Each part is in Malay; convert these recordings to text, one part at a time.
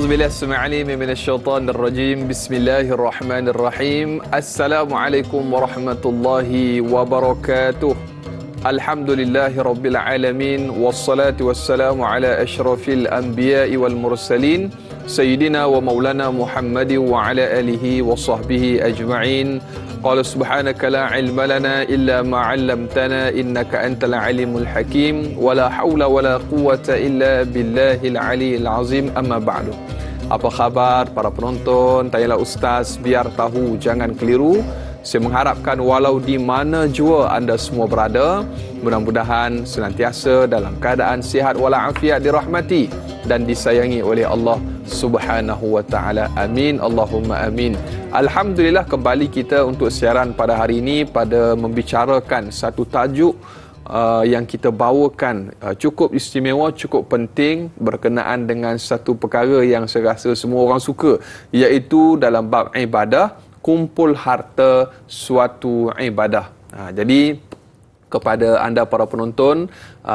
A'udzubillahi as-sami'il 'alim minasyaitonir rajim. Bismillahirrahmanirrahim. Assalamualaikum warahmatullahi wabarakatuh. Alhamdulillahirabbil alamin wassalatu wassalamu ala asyrafil anbiya'i wal mursalin sayyidina wa maulana Muhammadin wa ala alihi wa sahbihi ajma'in. Qala subhanaka la ilma lana illa ma 'allamtana innaka antal alimul hakim wa la haula wa la quwwata illa billahil aliyyil azim. Amma ba'du. Apa khabar para penonton? Tanyalah Ustaz biar tahu, jangan keliru. Saya mengharapkan walau di mana jua anda semua berada, mudah-mudahan senantiasa dalam keadaan sihat walafiat, dirahmati dan disayangi oleh Allah Subhanahu wa taala. Amin Allahumma amin. Alhamdulillah, kembali kita untuk siaran pada hari ini pada membicarakan satu tajuk yang kita bawakan cukup istimewa, cukup penting berkenaan dengan satu perkara yang saya rasa semua orang suka, iaitu dalam bab ibadah, kumpul harta suatu ibadah. Jadi kepada anda para penonton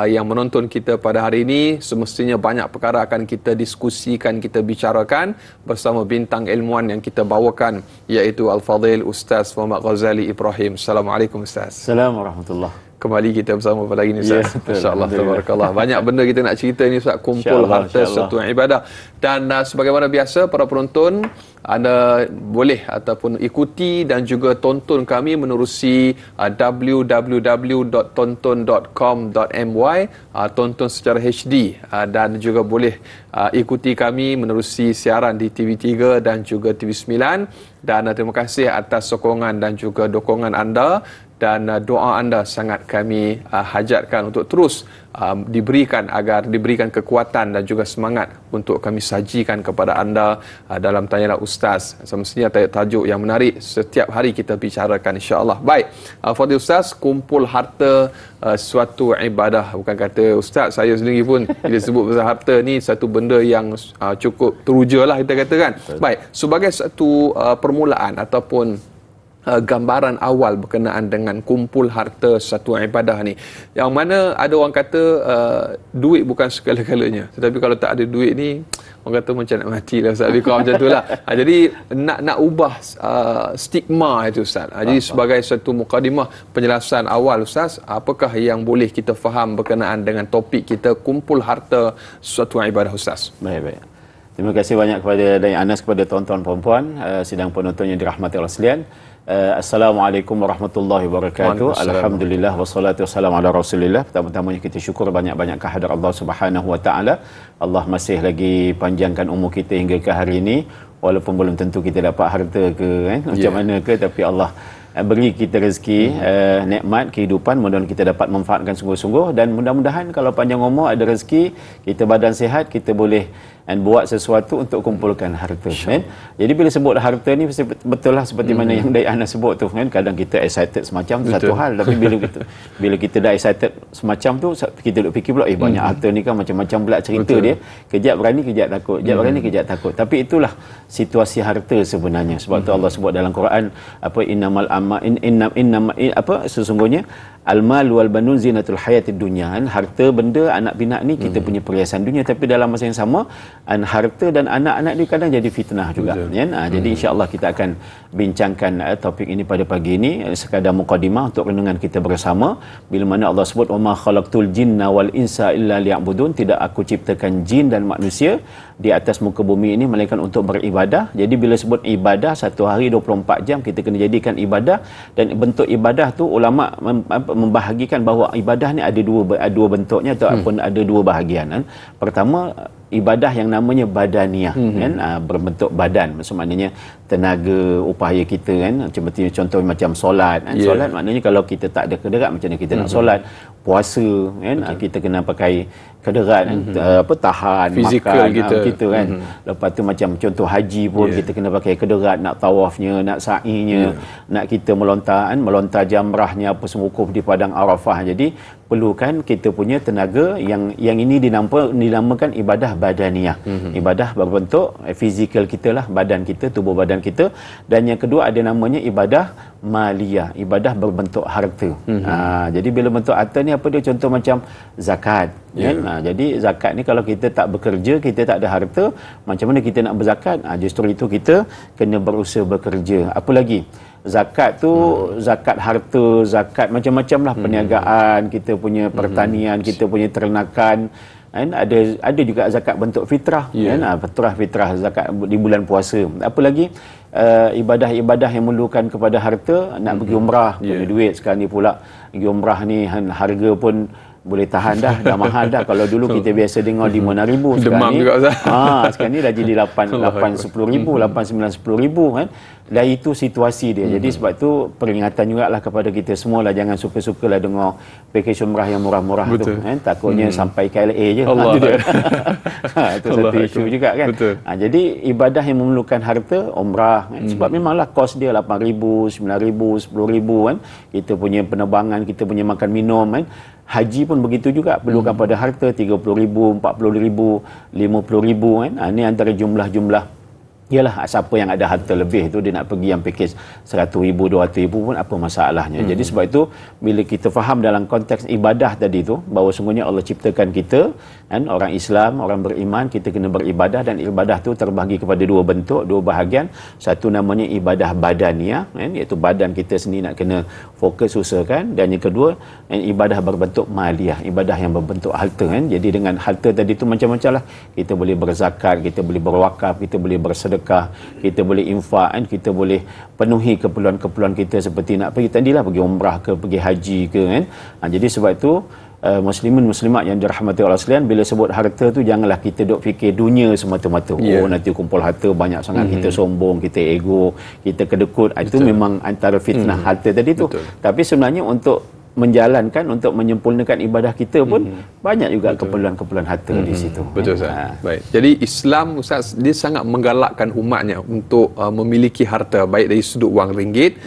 yang menonton kita pada hari ini, semestinya banyak perkara akan kita diskusikan, kita bicarakan bersama bintang ilmuwan yang kita bawakan, iaitu Al-Fadhil Ustaz Muhammad Ghazali Ibrahim. Assalamualaikum Ustaz. Assalamualaikum warahmatullahi. Kembali kita bersama pada hari ini Ustaz. Masya-Allah, tabarakallah. Banyak benda kita nak cerita ni Ustaz, kumpul harta suatu ibadah. Dan sebagaimana biasa para penonton, anda boleh ataupun ikuti dan juga tonton kami menerusi www.tonton.com.my, tonton secara HD, dan juga boleh ikuti kami menerusi siaran di TV3 dan juga TV9. Dan terima kasih atas sokongan dan juga dukungan anda, dan doa anda sangat kami hajatkan untuk terus diberikan, agar diberikan kekuatan dan juga semangat untuk kami sajikan kepada anda dalam Tanyalah Ustaz. Semestinya tajuk yang menarik setiap hari kita bicarakan, insya-Allah. Baik, Fadil Ustaz, kumpul harta suatu ibadah. Bukan kata Ustaz, saya sendiri pun bila sebut pasal harta ni satu benda yang cukup teruja lah kita katakan. Baik, sebagai satu permulaan ataupun gambaran awal berkenaan dengan kumpul harta satu ibadah ni, yang mana ada orang kata duit bukan segala-galanya, tetapi kalau tak ada duit ni orang kata macam nak mati lah Ustaz, lebih kurang macam tu lah. Jadi nak ubah stigma itu Ustaz. Jadi sebagai satu mukadimah penjelasan awal Ustaz, apakah yang boleh kita faham berkenaan dengan topik kita kumpul harta suatu ibadah Ustaz? Baik. Terima kasih banyak kepada Dai Anas, kepada tuan-tuan puan-puan sidang penonton yang dirahmati Allah sekalian. Assalamualaikum warahmatullahi wabarakatuh. Alhamdulillah wassalatu wassalamu ala Rasulillah. Pertama-tamanya kita syukur banyak-banyak kehadrat Allah Subhanahu wa taala. Allah masih lagi panjangkan umur kita hingga ke hari ini, walaupun belum tentu kita dapat harta ke macam mana ke, tapi Allah beri kita rezeki, nikmat kehidupan, mudah-mudahan kita dapat manfaatkan sungguh-sungguh, dan mudah-mudahan kalau panjang umur, ada rezeki, kita badan sihat, kita boleh buat sesuatu untuk kumpulkan harta kan. Jadi bila sebut harta ni betul lah seperti mana yang Dai Anas sebut tu kan, kadang kita excited semacam tu satu hal, tapi bila kita dah excited semacam tu, kita duk fikir pula banyak harta ni kan macam-macam pula cerita dia, kejap berani kejap takut, kejap berani kejap takut. Tapi itulah situasi harta sebenarnya. Sebab tu Allah sebut dalam Quran sesungguhnya al-mal wal banun zinatul hayatid dunya, harta benda anak pinak ni kita punya perhiasan dunia, tapi dalam masa yang sama harta dan anak-anak ni kadang jadi fitnah juga kan. Jadi insya-Allah kita akan bincangkan topik ini pada pagi ini sekadar mukadimah untuk renungan kita bersama, bila mana Allah sebut wa ma khalaqtul jinna wal insa illa liya'budun, tidak aku ciptakan jin dan manusia di atas muka bumi ini melainkan untuk beribadah. Jadi bila sebut ibadah, satu hari 24 jam kita kena jadikan ibadah, dan bentuk ibadah tu ulama membahagikan bahawa ibadah ni ada dua bentuknya ataupun ada dua bahagian. Pertama, ibadah yang namanya badaniyah kan, berbentuk badan, maknanya tenaga upaya kita kan, seperti contoh macam solat kan. Solat maknanya kalau kita tak ada kederat, macam mana kita nak solat. Puasa kan, kita kena pakai kederat tahan fizikal makan kita kan. Lepas tu macam contoh haji pun kita kena pakai kederat, nak tawafnya, nak sa'inya, nak kita melontar jamrahnya apa semua wukuf di padang Arafah. Jadi perlukan kita punya tenaga yang ini dinamakan ibadah badaniyah. Ibadah berbentuk fizikal kita lah, badan kita, tubuh badan kita. Dan yang kedua ada namanya ibadah maliyah, ibadah berbentuk harta. Jadi bila bentuk harta ni apa dia? Contoh macam zakat, kan? Jadi zakat ni kalau kita tak bekerja, kita tak ada harta, macam mana kita nak berzakat? Justru itu kita kena berusaha bekerja. Apa lagi? Zakat tu zakat harta, zakat macam-macam lah, perniagaan, kita punya pertanian, kita punya ternakan, kan? Ada juga zakat bentuk fitrah, kan? Fitrah zakat di bulan puasa. Apa lagi? Ibadah-ibadah yang memerlukan kepada harta, nak pergi umrah, punya duit. Sekarang ni pula pergi umrah ni harga pun boleh tahan dah mahal dah. Kalau dulu kita biasa dengar 5-6 ribu, sekarang ni sekarang ni dah jadi 8-10 ribu, 8-9-10 ribu, kan. Dan itu situasi dia. Jadi sebab tu peringatan jugalah kepada kita semua lah, jangan suka-sukalah dengar pakej umrah yang murah-murah tu, kan. Takutnya sampai KLA je. Itu satu isu juga, kan. Jadi ibadah yang memerlukan harta, umrah, kan. Sebab memanglah kos dia 8 ribu, 9 ribu, 10 ribu, kan. Kita punya penerbangan, kita punya makan minum, kan. Haji pun begitu juga, perlukan pada harta 30 ribu, 40 ribu, 50 ribu, kan. Ini antara jumlah-jumlah. Yalah, siapa yang ada harta lebih tu dia nak pergi yang pakej 100 ribu, 200 ribu pun apa masalahnya. Jadi sebab itu bila kita faham dalam konteks ibadah tadi tu, bahawa sungguhnya Allah ciptakan kita, kan, orang Islam, orang beriman, kita kena beribadah, dan ibadah tu terbahagi kepada dua bentuk, dua bahagian. Satu namanya ibadah badaniah, kan, iaitu badan kita sendiri nak kena fokus usahakan, dan yang kedua ibadah berbentuk maliyah, ibadah yang berbentuk harta, kan. Jadi dengan harta tadi tu macam-macam lah, kita boleh berzakat, kita boleh berwakaf, kita boleh bersedekah, kita boleh infak, kan? Kita boleh penuhi keperluan-keperluan kita seperti nak pergi tadilah, pergi umrah ke, pergi haji ke, kan. Jadi sebab itu muslimin muslimat yang dirahmati Allah sekalian, bila sebut harta tu janganlah kita duk fikir dunia semata-mata. Nanti kumpul harta banyak sangat, kita sombong, kita ego, kita kedekut. Itu memang antara fitnah harta tadi tu. Tapi sebenarnya untuk menjalankan, untuk menyempurnakan ibadah kita pun banyak juga keperluan-keperluan harta di situ. Betul, Ustaz. Baik. Jadi Islam, Ustaz, dia sangat menggalakkan umatnya untuk memiliki harta, baik dari sudut wang ringgit,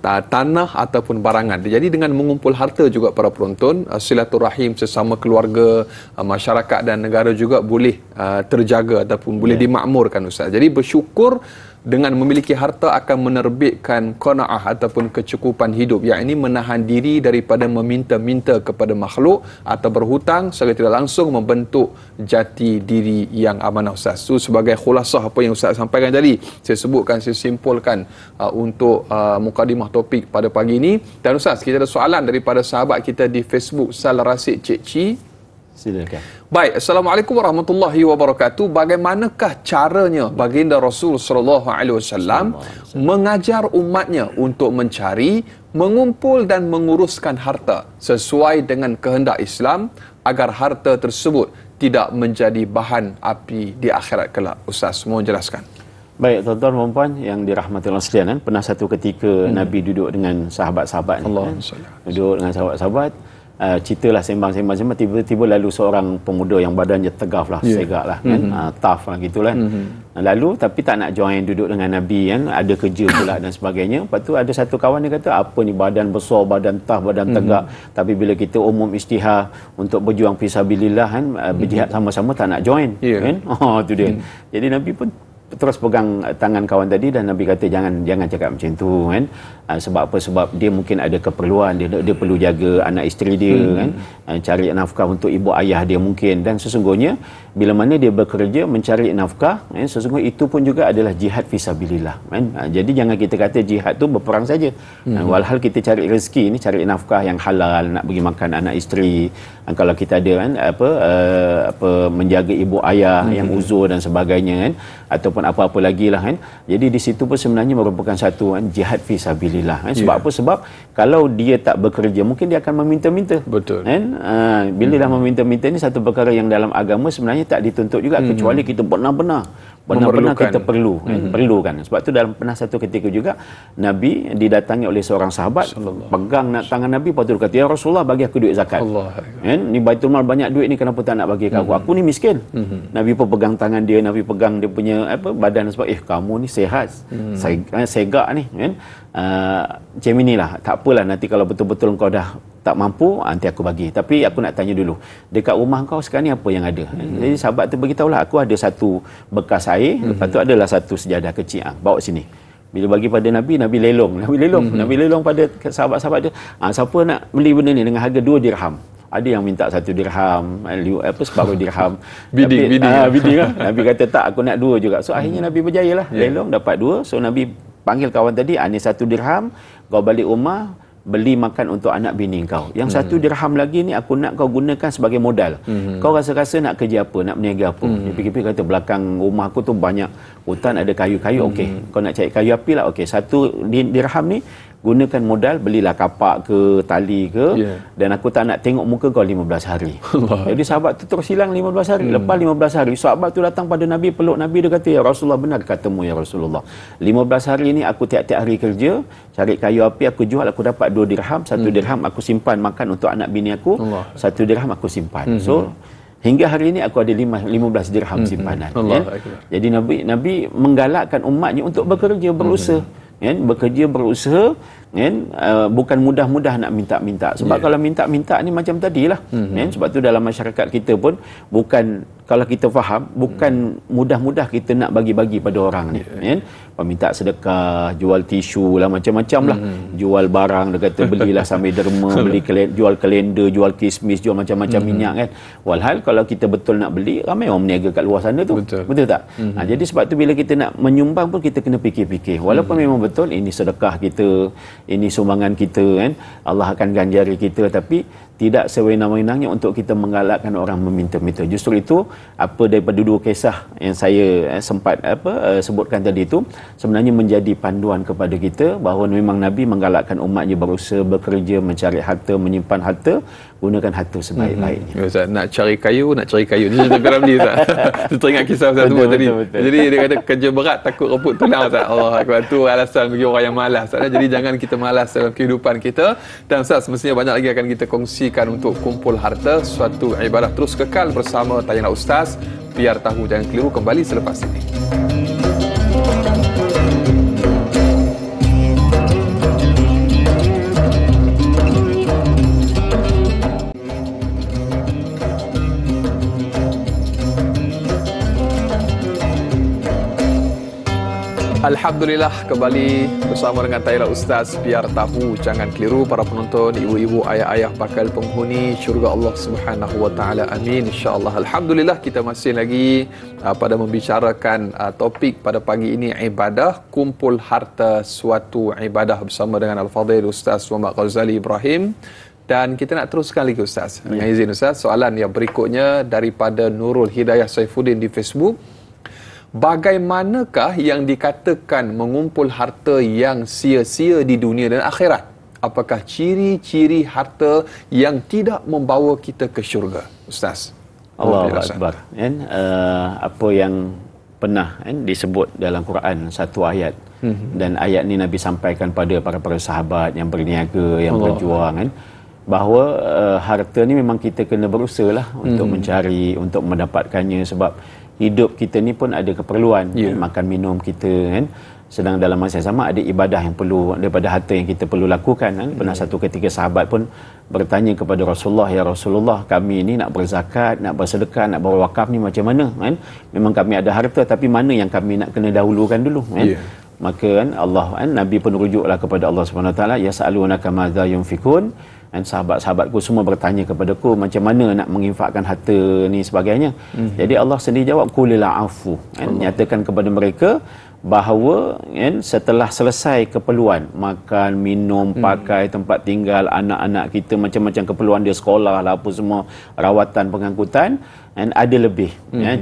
tanah ataupun barangan. Jadi dengan mengumpul harta juga para penonton, silaturahim sesama keluarga, masyarakat dan negara juga boleh terjaga ataupun boleh dimakmurkan, Ustaz. Jadi bersyukur dengan memiliki harta akan menerbitkan qanaah ataupun kecukupan hidup, yang ini menahan diri daripada meminta-minta kepada makhluk atau berhutang secara tidak langsung membentuk jati diri yang amanah, Ustaz. Itu sebagai khulasah apa yang Ustaz sampaikan tadi. Saya sebutkan, saya simpulkan untuk mukadimah topik pada pagi ini. Dan Ustaz, kita ada soalan daripada sahabat kita di Facebook, Sal Rasid Cik Ci. Silakan. Baik, Assalamualaikum warahmatullahi wabarakatuh. Bagaimanakah caranya baginda Rasul sallallahu alaihi wasallam mengajar umatnya untuk mencari, mengumpul dan menguruskan harta sesuai dengan kehendak Islam agar harta tersebut tidak menjadi bahan api di akhirat kelak? Ustaz, mohon jelaskan. Baik, tuan-tuan dan puan yang dirahmati Allah sekalian, kan? Pernah satu ketika Nabi duduk dengan sahabat-sahabat ni, kan? Duduk dengan sahabat-sahabat, ceritalah sembang-sembang, tiba-tiba lalu seorang pemuda yang badannya tegap lah, segak lah, kan? Tough lah gitu kan. Lalu tapi tak nak join duduk dengan Nabi, kan, ada kerja pula dan sebagainya. Lepas tu ada satu kawan dia kata, apa ni badan besar, badan tough, badan tegak, tapi bila kita umum istihar untuk berjuang fisabilillah, kan, berjihad sama-sama tak nak join, kan. Tu dia. Jadi Nabi pun terus pegang tangan kawan tadi, dan Nabi kata jangan cakap macam tu, kan. Sebab apa? Sebab dia mungkin ada keperluan, dia perlu jaga anak isteri dia, kan, cari nafkah untuk ibu ayah dia mungkin. Dan sesungguhnya bila mana dia bekerja mencari nafkah, kan, sesungguhnya itu pun juga adalah jihad fisabilillah, kan. Jadi jangan kita kata jihad tu berperang saja. Walhal kita cari rezeki ni, cari nafkah yang halal, nak bagi makan anak isteri, kalau kita ada, kan, apa menjaga ibu ayah yang uzur dan sebagainya, kan, ataupun apa-apa lagi lah, kan. Jadi di situ pun sebenarnya merupakan satu, kan, jihad fisabilillah, kan. Sebab apa? Sebab kalau dia tak bekerja mungkin dia akan meminta-minta. Betul. Kan? Bila dah meminta-minta ni satu perkara yang dalam agama sebenarnya tak dituntut juga, kecuali kita benar-benar kita perlu, perlu, kan. Sebab tu dalam pernah satu ketika juga Nabi didatangi oleh seorang sahabat, pegang tangan Nabi, lepas tu dia kata, ya Rasulullah, bagi aku duit zakat. Kan, ni Baitul Mal banyak duit ni, kenapa tak nak bagi aku? Aku ni miskin. Nabi pun pegang tangan dia, Nabi pegang dia punya badan, sebab kamu ni sehat, segak ni, kan. Macam inilah, tak apalah, nanti kalau betul-betul kau dah tak mampu, nanti aku bagi. Tapi aku nak tanya dulu, dekat rumah kau sekarang ni apa yang ada? Jadi sahabat tu beritahulah, aku ada satu bekas air, lepas tu adalah satu sejadah kecil, bawa sini. Bila bagi pada Nabi, Nabi lelong pada sahabat-sahabat dia. Siapa nak beli benda ni dengan harga 2 dirham? Ada yang minta 1 dirham, separuh dirham. bidding lah. Nabi kata tak, aku nak 2 juga. So akhirnya Nabi berjaya lah. Lelong dapat 2. So Nabi panggil kawan tadi, ni 1 dirham, kau balik rumah, beli makan untuk anak bini kau. Yang 1 dirham lagi ni aku nak kau gunakan sebagai modal. Kau rasa-rasa nak kerja apa, nak berniaga apa. Dia fikir-fikir kata, belakang rumah aku tu banyak hutan, ada kayu-kayu. Okey, kau nak cari kayu api lah. Okey, 1 dirham ni gunakan modal, belilah kapak ke, tali ke, dan aku tak nak tengok muka kau 15 hari. Jadi sahabat tu terus hilang 15 hari. Lepas 15 hari, sahabat tu datang pada Nabi, peluk Nabi, dia kata, ya Rasulullah, benar katamu ya Rasulullah. 15 hari ni aku tiap-tiap hari kerja, cari kayu api, aku jual, aku dapat 2 dirham. 1 dirham aku simpan makan untuk anak bini aku, 1 dirham aku simpan. So hingga hari ini aku ada 15 dirham simpanan. Jadi Nabi menggalakkan umatnya untuk bekerja, berusaha. Bekerja, berusaha, bukan mudah-mudah nak minta-minta. Sebab kalau minta-minta ni macam tadilah. Sebab tu dalam masyarakat kita pun, bukan, kalau kita faham, bukan mudah-mudah kita nak bagi-bagi pada orang ni. Minta sedekah, jual tisu lah, macam-macam lah. Jual barang, dia kata belilah sambil derma, jual kalender, jual kismis, jual macam-macam minyak kan. Walhal kalau kita betul nak beli, ramai orang berniaga kat luar sana tu. Betul tak? Jadi sebab tu bila kita nak menyumbang pun kita kena fikir-fikir. Walaupun memang betul ini sedekah kita, ini sumbangan kita kan, Allah akan ganjari kita, tapi tidak sewenang-wenangnya untuk kita menggalakkan orang meminta-minta. Justru itu apa daripada 2 kisah yang saya sempat sebutkan tadi itu sebenarnya menjadi panduan kepada kita bahawa memang Nabi menggalakkan umatnya berusaha, bekerja, mencari harta, menyimpan harta, gunakan harta sebaik-baiknya. Ustaz, nak cari kayu. Ini cerita Ramli Ustaz. Saya teringat kisah Ustaz semua tadi. Betul. Jadi dia kata kerja berat takut rumput tulang Ustaz. Allah Akbar. Itu alasan bagi orang yang malas. Jadi jangan kita malas dalam kehidupan kita. Dan Ustaz, semestinya banyak lagi akan kita kongsikan untuk kumpul harta, suatu ibadah. Terus kekal bersama tayangan Ustaz. Biar tahu jangan keliru, kembali selepas ini. Alhamdulillah, kembali bersama dengan Taira Ustaz. Biar tahu jangan keliru. Para penonton, ibu-ibu, ayah-ayah bakal penghuni syurga Allah Subhanahu wa taala. Amin insya-Allah. Alhamdulillah, kita masih lagi pada membicarakan topik pada pagi ini, ibadah, kumpul harta, suatu ibadah, bersama dengan Al-Fadhil Ustaz Muhammad Ghazali Ibrahim. Dan kita nak teruskan lagi Ustaz. Dengan izin Ustaz, soalan yang berikutnya daripada Nurul Hidayah Saifuddin di Facebook. Bagaimanakah yang dikatakan mengumpul harta yang sia-sia di dunia dan akhirat? Apakah ciri-ciri harta yang tidak membawa kita ke syurga, Ustaz? Allahu Akbar. Apa yang pernah disebut dalam Quran, satu ayat. Dan ayat ni Nabi sampaikan pada para sahabat yang berniaga, yang berjuang bahawa harta ni memang kita kena berusaha lah untuk mencari, untuk mendapatkannya. Sebab hidup kita ni pun ada keperluan, makan minum kita kan. Sedang dalam masa yang sama ada ibadah yang perlu daripada harta yang kita perlu lakukan kan. Pernah satu ketika sahabat pun bertanya kepada Rasulullah, ya Rasulullah, kami ni nak berzakat, nak bersedekah, nak berwakaf ni macam mana kan? Memang kami ada harta, tapi mana yang kami nak kena dahulukan dulu kan? Maka kan Allah Nabi pun rujuklah kepada Allah Subhanahu Wa Taala, yasalunaka madza yunfikun. Dan sahabat-sahabatku semua bertanya kepadaku macam mana nak menginfakkan harta ni sebagainya. Jadi Allah sendiri jawab, qulil afu. Nyatakan kepada mereka bahawa setelah selesai keperluan makan, minum, pakai, tempat tinggal, anak-anak kita, macam-macam keperluan dia, sekolah lah apa semua, rawatan, pengangkutan, ada lebih.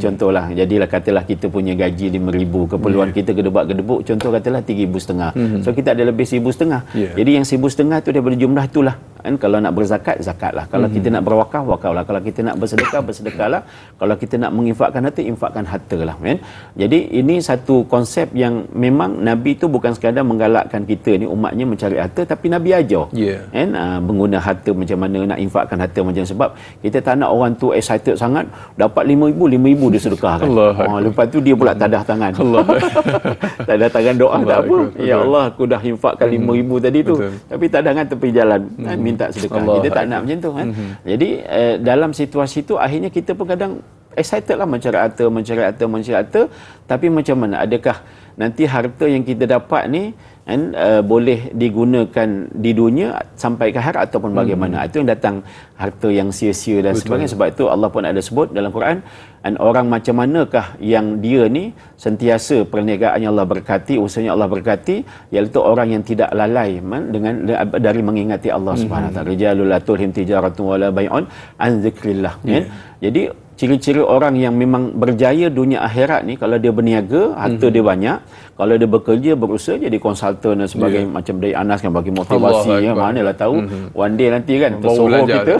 Contohlah, jadilah katalah kita punya gaji 5,000, keperluan kita gedebak-gedebuk, contoh katalah 3,500. So kita ada lebih 1,500. Jadi yang 1,500 tu daripada jumlah itulah. Kalau nak berzakat, zakatlah. Kalau kita nak berwakaf, wakaflah. Kalau kita nak bersedekah, bersedekahlah. Kalau kita nak menginfakkan harta, infakkan hartalah. Jadi ini satu konsep yang memang Nabi tu bukan sekadar menggalakkan kita ni umatnya mencari harta, tapi Nabi ajar mengguna harta macam mana, nak infakkan harta macam, sebab kita tak nak orang tu excited sangat, dapat 5,000 dia sedekahkan. Lepas tu dia pula tadah tangan. Tadah tangan doa tak apa. Ya Allah, aku dah infakkan 5,000 tadi tu. Tapi tadangan tepi jalan. Minta sedekah. Kita tak nak macam tu kan. Jadi dalam situasi tu akhirnya kita pun kadang excited lah mencari harta, tapi macam mana? Adakah nanti harta yang kita dapat ni kan, boleh digunakan di dunia sampai ke akhirat ataupun bagaimana. Itu yang datang harta yang sia-sia dan sebagainya. Sebab itu Allah pun ada sebut dalam Quran, orang macam manakah yang dia ni sentiasa perniagaannya Allah berkati, usahanya Allah berkati, iaitu orang yang tidak lalai dengan dari mengingati Allah Subhanahu Wa Taala. Rijalul la tulhim tijaratun wala bai'un an zikrillah. Jadi ciri-ciri orang yang memang berjaya dunia akhirat ni, kalau dia berniaga, harta dia banyak, kalau dia bekerja, berusaha jadi konsultan dan sebagainya, macam dari Anas kan bagi motivasi, ya, manalah tahu one day nanti kan tersuruh kita.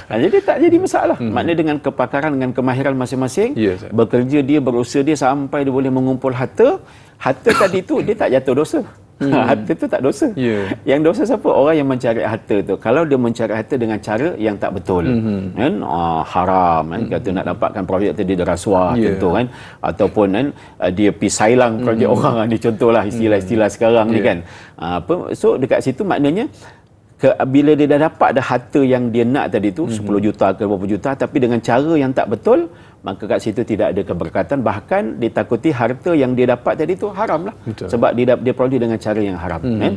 Jadi tak jadi masalah. Maknanya dengan kepakaran, dengan kemahiran masing-masing, bekerja dia, berusaha dia sampai dia boleh mengumpul harta tadi tu dia tak jatuh dosa. Harta tu tak dosa. Yang dosa siapa? Orang yang mencari harta tu. Kalau dia mencari harta dengan cara yang tak betul, kan, haram, kan, kata nak dapatkan projek tu dia rasuah, contoh kan, ataupun kan dia pergi sailang projek orang ni, contohlah istilah-istilah sekarang ni kan. So dekat situ maknanya bila dia dah dapat dah harta yang dia nak tadi tu, 10 juta ke berapa juta, tapi dengan cara yang tak betul, maka kat situ tidak ada keberkatan, bahkan ditakuti harta yang dia dapat tadi tu haram lah. Sebab dia peroleh dengan cara yang haram. Kan?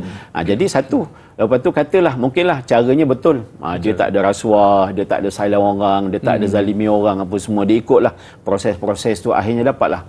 Jadi satu, lepas tu katalah mungkinlah caranya betul, dia tak ada rasuah, dia tak ada sailang orang, dia tak ada zalimi orang apa semua, dia ikutlah proses-proses tu, akhirnya dapatlah,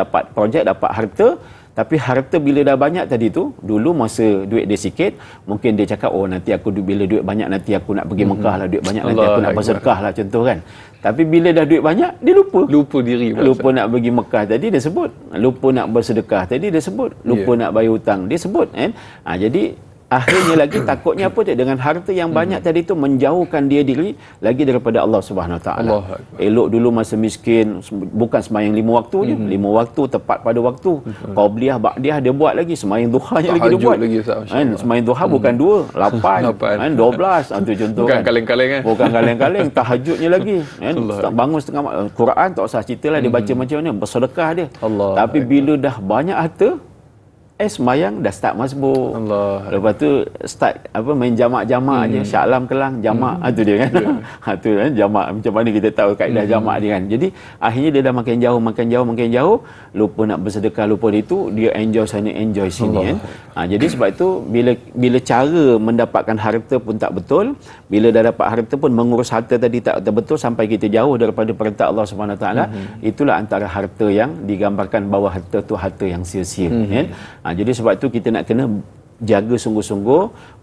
dapat projek, dapat harta. Tapi harta bila dah banyak tadi tu, dulu masa duit dia sikit, mungkin dia cakap, oh nanti aku bila duit banyak nanti aku nak pergi Mekah lah, duit banyak nanti aku nak bersedekah lah, contoh kan. Tapi bila dah duit banyak, dia lupa diri, lupa nak pergi Mekah tadi dia sebut, lupa nak bersedekah tadi dia sebut, lupa nak bayar hutang dia sebut kan. Jadi akhirnya lagi takutnya apa dia, dengan harta yang banyak tadi tu menjauhkan dia diri lagi daripada Allah Subhanahu Wa Taala. Elok dulu masa miskin, bukan sembahyang 5 waktu je, 5 waktu tepat pada waktu. Qabliyah, ba'diyah dia buat lagi, sembahyang duhanya lagi dia buat lagi, kan, sembahyang duha bukan 2, 8 kan, 12 tu contoh bukan kan, kaleng-kaleng kan, bukan kaleng-kaleng, tahajudnya lagi kan, bangun setengah Quran tak usah ceritalah dia baca macam mana, bersedekah dia. Tapi bila dah banyak harta, semayang dah start masbuk. Lepas tu start main jamak-jamak je, Shah Alam Kelang jamak, tu dia kan. Tu kan jamak, macam mana kita tahu kaedah jamak dia kan. Jadi akhirnya dia dah makin jauh, lupa nak bersedekah, lupa itu, dia enjoy sana enjoy sini kan. Jadi sebab itu bila cara mendapatkan harta pun tak betul, bila dah dapat harta pun mengurus harta tadi tak betul, sampai kita jauh daripada perintah Allah Subhanahu Wa Taala. Itulah antara harta yang digambarkan bahawa harta tu harta yang sia-sia kan. Jadi sebab itu kita nak kena jaga sungguh-sungguh,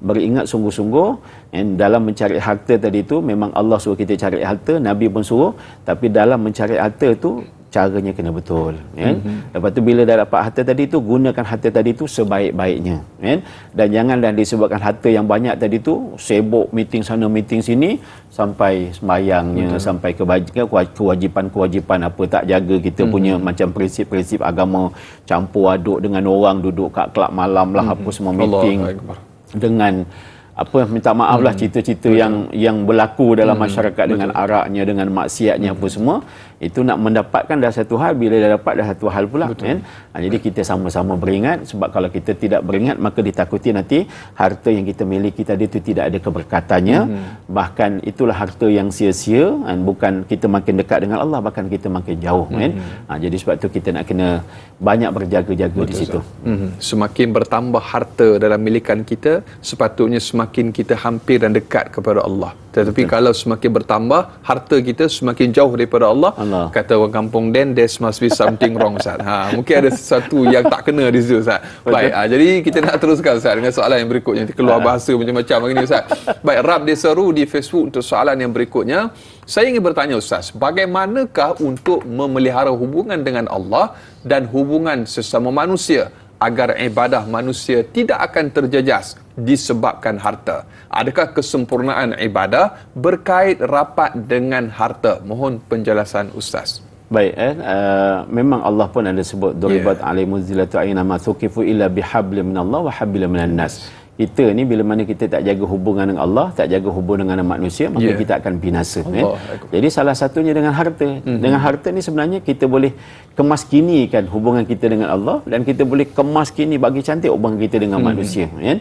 beringat sungguh-sungguh dalam mencari harta tadi tu. Memang Allah suruh kita cari harta, Nabi pun suruh, tapi dalam mencari harta tu caranya kena betul kan. Lepas tu bila dah dapat harta tadi tu, gunakan harta tadi tu sebaik-baiknya kan. Dan janganlah disebabkan harta yang banyak tadi tu sibuk meeting sana meeting sini, sampai sembahyangnya, sampai kewajipan apa tak jaga kita punya macam prinsip-prinsip agama, campur aduk dengan orang, duduk kat kelab malam lah, apa semua meeting dengan minta maaf lah cerita-cerita yang berlaku dalam masyarakat dengan araknya, dengan maksiatnya apa semua. Itu nak mendapatkan dah satu hal, bila dah dapat dah satu hal pula kan. Jadi kita sama-sama beringat, sebab kalau kita tidak beringat maka ditakuti nanti harta yang kita miliki tadi itu tidak ada keberkatannya. Bahkan itulah harta yang sia-sia, bukan kita makin dekat dengan Allah, bahkan kita makin jauh kan. Jadi sebab itu kita nak kena banyak berjaga-jaga di situ. Semakin bertambah harta dalam milikan kita, sepatutnya semakin kita hampir dan dekat kepada Allah. Tetapi kalau semakin bertambah harta kita, semakin jauh daripada Allah, kata orang kampung, then there must be something wrong, Ustaz. Mungkin ada sesuatu yang tak kena di situ, Ustaz. Baik, jadi kita nak teruskan, Ustaz, dengan soalan yang berikutnya. Nanti keluar bahasa macam-macam hari ni, Ustaz. Baik, Rab dia seru di Facebook untuk soalan yang berikutnya. Saya ingin bertanya, Ustaz, bagaimanakah untuk memelihara hubungan dengan Allah dan hubungan sesama manusia agar ibadah manusia tidak akan terjejas disebabkan harta? Adakah kesempurnaan ibadah berkait rapat dengan harta? Mohon penjelasan Ustaz. Baik, memang Allah pun ada sebut duribat alaihim zillatu aina ma thuqifu illa bihablin minallah wa hablin minan nas. kita ni bila mana kita tak jaga hubungan dengan Allah, tak jaga hubungan dengan manusia, maka kita akan binasa. Jadi salah satunya dengan harta. Dengan harta ni sebenarnya kita boleh kemaskinikan hubungan kita dengan Allah, dan kita boleh kemaskini bagi cantik hubungan kita dengan manusia, kan?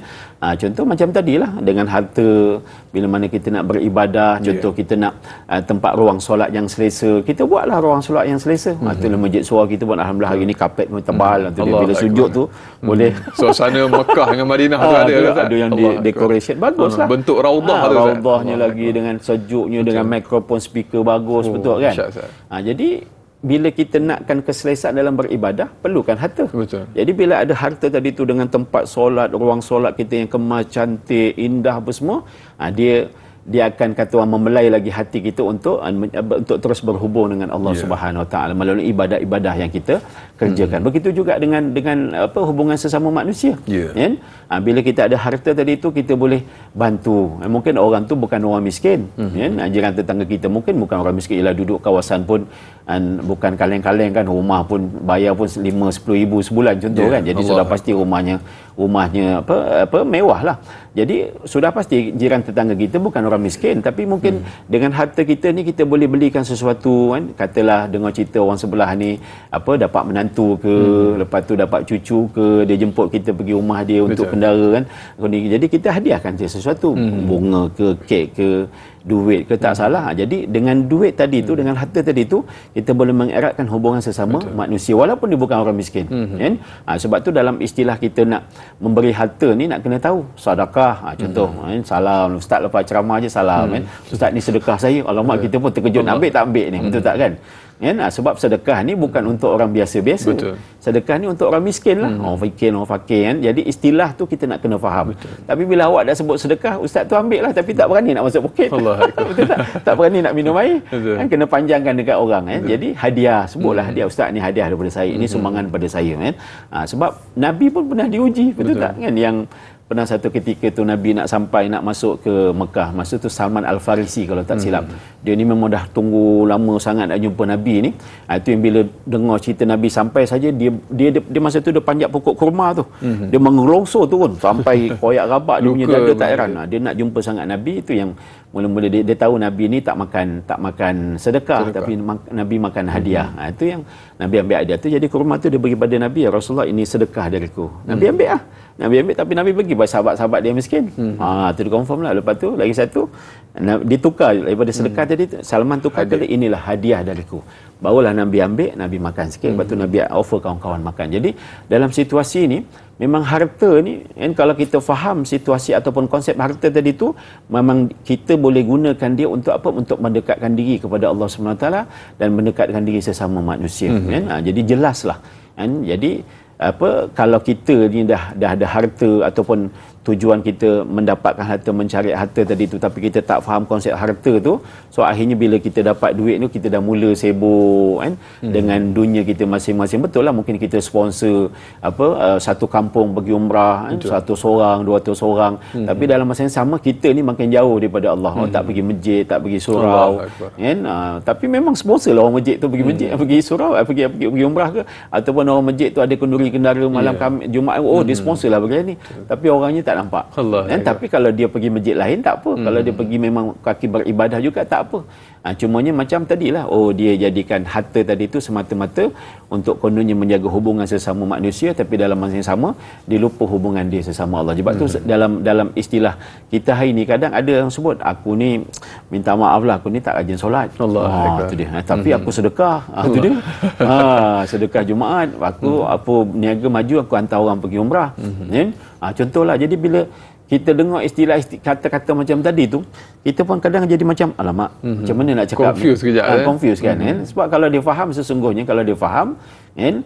Contoh macam tadilah, dengan harta bila mana kita nak beribadah, contoh kita nak tempat ruang solat yang selesa, kita buatlah ruang solat yang selesa. Itulah masjid surau kita pun alhamdulillah hari ni kapet pun tebal, bila sujud tu boleh suasana Mekah dengan Madinah tu ada yang decoration bagus lah, bentuk raudhah tu, raudhahnya lagi dengan sejuknya, dengan mikrofon speaker bagus, betul kan? Jadi bila kita nakkan keselesaan dalam beribadah, perlukan harta. Betul. Jadi bila ada harta tadi tu dengan tempat solat, ruang solat kita yang kemas, cantik, indah apa semua, dia akan kata orang membelai lagi hati kita untuk terus berhubung dengan Allah Subhanahu Wa Taala melalui ibadah-ibadah yang kita kerjakan. Begitu juga dengan hubungan sesama manusia. Kan? Bila kita ada harta tadi itu, kita boleh bantu. Mungkin orang tu bukan orang miskin, kan? Jiran tetangga kita mungkin bukan orang miskin, ialah duduk kawasan pun bukan kaleng-kaleng kan, rumah pun bayar pun 5-10 ribu sebulan contoh kan. Jadi sudah pasti rumahnya mewah lah. Jadi sudah pasti jiran tetangga kita bukan orang miskin, tapi mungkin dengan harta kita ni kita boleh belikan sesuatu kan. Katalah dengar cerita orang sebelah ni dapat menantu ke, lepas tu dapat cucu ke, dia jemput kita pergi rumah dia untuk kendara kan. Jadi kita hadiahkan dia sesuatu, bunga ke, kek ke, duit ke, tak salah. Jadi dengan duit tadi tu, dengan harta tadi tu, kita boleh mengeratkan hubungan sesama manusia walaupun dia bukan orang miskin, kan? Sebab tu dalam istilah kita nak memberi harta ni nak kena tahu sedekah. Contoh salam, ustaz lepas ceramah je salam, kan? Ustaz ni sedekah saya. Alamak, kita pun terkejut, nak ambil tak ambil ni, betul tak kan? Sebab sedekah ni bukan untuk orang biasa-biasa. Sedekah ni untuk orang miskin lah, orang fakir, kan. Jadi istilah tu kita nak kena faham. Tapi bila awak dah sebut sedekah, ustaz tu ambil lah, tapi tak berani nak masuk poket. Betul tak? Tak berani nak minum air. Kan kena panjangkan dekat orang, kan. Jadi hadiah, sebutlah hadiah, ustaz ni hadiah daripada saya, ini sumbangan daripada saya, kan. Sebab Nabi pun pernah diuji, betul tak kan? Yang pernah satu ketika tu Nabi nak masuk ke Mekah. Masa tu Salman Al-Farisi kalau tak silap. Dia ni memang dah tunggu lama sangat nak jumpa Nabi ni. Itu yang bila dengar cerita Nabi sampai saja, dia masa tu dia panjat pokok kurma tu. Dia mengelongsor turun sampai koyak rabak dia punya dada, tak heran. Dia nak jumpa sangat Nabi. Itu yang mula-mula dia tahu Nabi ni tak makan sedekah, tapi Nabi makan hadiah. Itu yang Nabi ambil hadiah tu. Jadi kurma tu dia bagi pada Nabi, ya Rasulullah, ini sedekah dariku. Nabi ambil lah. Nabi ambil, tapi Nabi bagi pada sahabat-sahabat dia miskin. Tu dia confirm lah. Lepas tu lagi satu, ditukar daripada sedekah tadi, Salman tukar ke, inilah hadiah dariku. Barulah Nabi ambil, Nabi makan sikit. Lepas tu Nabi offer kawan-kawan makan. Jadi dalam situasi ni, memang harta ni, kalau kita faham situasi ataupun konsep harta tadi tu, memang kita boleh gunakan dia untuk apa? Untuk mendekatkan diri kepada Allah SWT dan mendekatkan diri sesama manusia. Jadi jelaslah. Jadi kalau kita ni dah ada harta ataupun tujuan kita mendapatkan harta, mencari harta tadi tu, tapi kita tak faham konsep harta tu, so akhirnya bila kita dapat duit tu, kita dah mula sibuk kan dengan dunia kita masing-masing. Betul lah, mungkin kita sponsor satu kampung pergi umrah, 100 orang, 200 orang, tapi dalam masa yang sama kita ni makin jauh daripada Allah. Tak pergi masjid, tak pergi surau kan. Tapi memang sponsor lah orang masjid tu pergi masjid, pergi surau, pergi umrah ke, ataupun orang masjid tu ada kenduri kendara malam Jumaat, dia sponsor lah begini. Tapi orangnya tak nampak. Tapi kalau dia pergi masjid lain tak apa. Kalau dia pergi memang kaki beribadah juga tak apa. Cumanya macam tadilah, dia jadikan harta tadi tu semata-mata untuk kononnya menjaga hubungan sesama manusia, tapi dalam masa yang sama dia lupa hubungan dia sesama Allah. Sebab tu dalam istilah kita hari ni kadang ada yang sebut, aku ni minta maaf lah, aku ni tak rajin solat. Tu dia. Tapi aku sedekah. Tu dia. Sedekah Jumaat, aku niaga maju, aku hantar orang pergi umrah. Contohlah. Jadi bila kita dengar istilah kata-kata macam tadi tu, kita pun kadang jadi macam, alamak, macam mana nak cakap, confuse kejap, confuse kan. Sebab kalau dia faham, sesungguhnya kalau dia faham kan,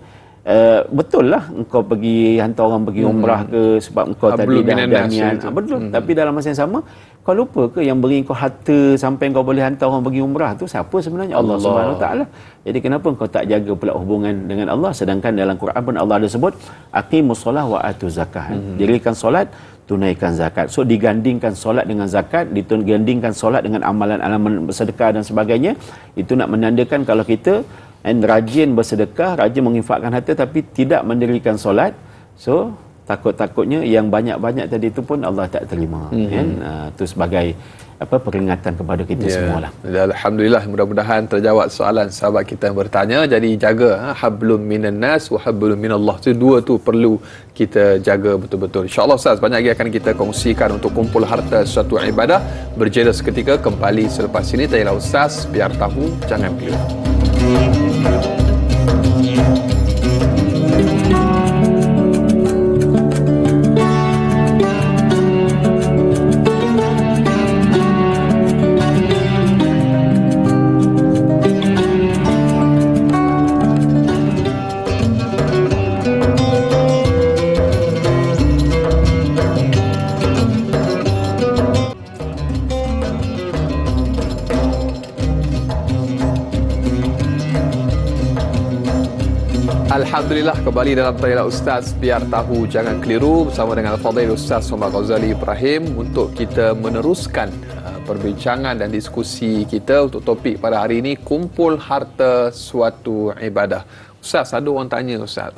betul lah engkau pergi hantar orang pergi umrah ke, sebab engkau tadi dah niat, betul. Tapi dalam masa yang sama, kau lupa ke yang beri kau harta sampai kau boleh hantar orang pergi umrah tu siapa sebenarnya? Allah Subhanahu Wa Taala. Jadi kenapa kau tak jaga pula hubungan dengan Allah? Sedangkan dalam Quran pun Allah ada sebut, aqimus solah wa atuz zakah. Dirikan solat, tunaikan zakat. So digandingkan solat dengan zakat, digandingkan solat dengan amalan-amalan bersedekah dan sebagainya. Itu nak menandakan kalau kita rajin bersedekah, rajin menginfakkan harta, tapi tidak mendirikan solat, so takut-takutnya yang banyak-banyak tadi itu pun Allah tak terima. Kan? Itu sebagai peringatan kepada kita semualah. Alhamdulillah, mudah-mudahan terjawab soalan sahabat kita yang bertanya. Jadi jaga hablum minan nas wa hablum minallah. Itu dua tu perlu kita jaga betul-betul. InsyaAllah Ustaz, banyak lagi akan kita kongsikan untuk kumpul harta suatu ibadah. Berjeda seketika, kembali selepas ini. Tayalah Ustaz, biar tahu jangan keliru. Alhamdulillah, kembali dalam Tayalah Ustaz, biar tahu jangan keliru bersama dengan Al-Fadhil Ustaz Muhammad Ghazali Ibrahim untuk kita meneruskan perbincangan dan diskusi kita untuk topik pada hari ini, kumpul harta suatu ibadah. Ustaz, ada orang tanya Ustaz,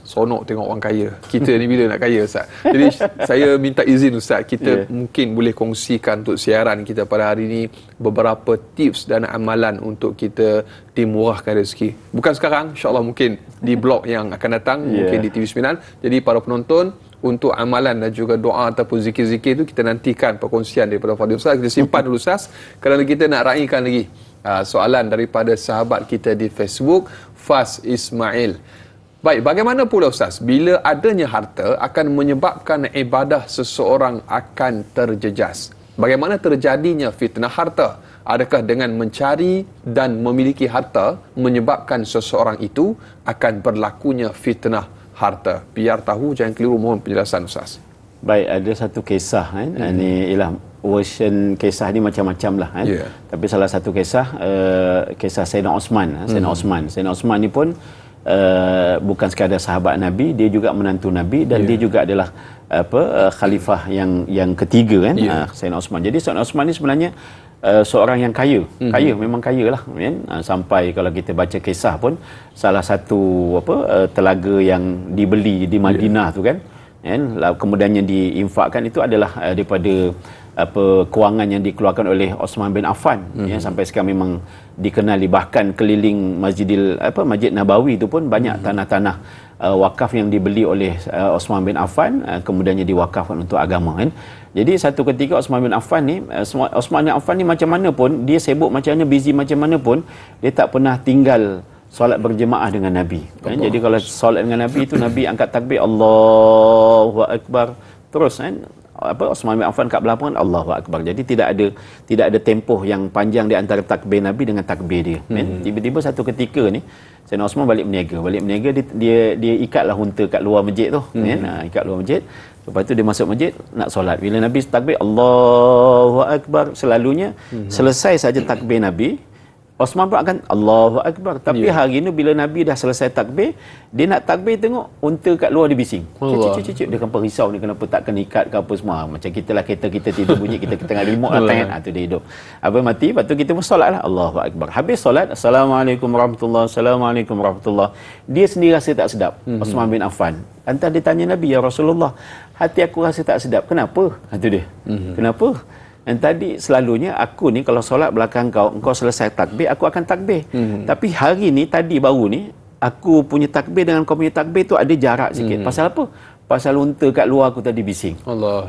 sonok tengok orang kaya. Kita ni bila nak kaya Ustaz? Jadi saya minta izin Ustaz, kita mungkin boleh kongsikan untuk siaran kita pada hari ini beberapa tips dan amalan untuk kita dimurahkan rezeki. Bukan sekarang, insya-Allah mungkin di blog yang akan datang, mungkin di TV9. Jadi para penonton, untuk amalan dan juga doa ataupun zikir-zikir itu kita nantikan perkongsian daripada Fadil Ustaz. Kita simpan dulu Ustaz, kerana kita nak raikan lagi soalan daripada sahabat kita di Facebook, Fas Ismail. Baik, bagaimana pula Ustaz, bila adanya harta akan menyebabkan ibadah seseorang akan terjejas? Bagaimana terjadinya fitnah harta? Adakah dengan mencari dan memiliki harta menyebabkan seseorang itu akan berlakunya fitnah harta? Biar tahu jangan keliru, mohon penjelasan Ustaz. Baik, ada satu kisah kan. Ini ialah version kisah ni macam-macam lah kan. Tapi salah satu kisah kisah Sayyidina Osman. Sayyidina Osman ni pun bukan sekadar sahabat Nabi, dia juga menantu Nabi dan dia juga adalah khalifah yang ketiga kan, Sayyidina Osman. Jadi Sayyidina Osman ni sebenarnya seorang yang kaya, memang kaya lah kan? Sampai kalau kita baca kisah pun salah satu telaga yang dibeli di Madinah tu kan, kemudiannya diinfakkan itu adalah daripada kewangan yang dikeluarkan oleh Osman bin Affan, sampai sekarang memang dikenali. Bahkan keliling Masjid Nabawi itu pun banyak tanah-tanah wakaf yang dibeli oleh Osman bin Affan, kemudiannya diwakafkan untuk agama kan. Jadi satu ketika Osman bin Affan ni macam mana pun dia sibuk, macam mana busy macam mana pun, dia tak pernah tinggal solat berjemaah dengan Nabi kan. Jadi kalau solat dengan Nabi itu Nabi angkat takbir Allahu Akbar terus kan. Osman bin Affan kat belakang Allahu Akbar. Jadi tidak ada tempoh yang panjang di antara takbir Nabi dengan takbir dia. Tiba-tiba satu ketika ni Sayyidina Osman balik berniaga, dia ikatlah unta kat luar masjid tu ikat luar masjid. Lepas tu dia masuk masjid nak solat. Bila Nabi takbir Allahu Akbar, selalunya selesai saja takbir Nabi, Osman pun akan Allahu Akbar. Tapi hari ni bila Nabi dah selesai takbir, dia nak takbir tengok unta kat luar dia bising. Cik. Dia kenapa risau ni, kenapa tak kena ikat ke apa semua. Macam kita lah, kereta kita tidur bunyi, kita tengah remote lah kan. Tu dia hidup. Mati, lepas tu kita pun solat lah. Allahu Akbar. Habis solat, Assalamualaikum warahmatullahi, Assalamualaikum warahmatullahi. Dia sendiri rasa tak sedap, Osman bin Affan. Entah dia tanya Nabi, ya Rasulullah, hati aku rasa tak sedap. Kenapa? Tu dia. Kenapa? Dan tadi selalunya aku ni kalau solat belakang engkau selesai takbir, aku akan takbir. Tapi hari ni, tadi baru ni, aku punya takbir dengan kau punya takbir tu ada jarak sikit. Pasal apa? Pasal unta kat luar aku tadi bising.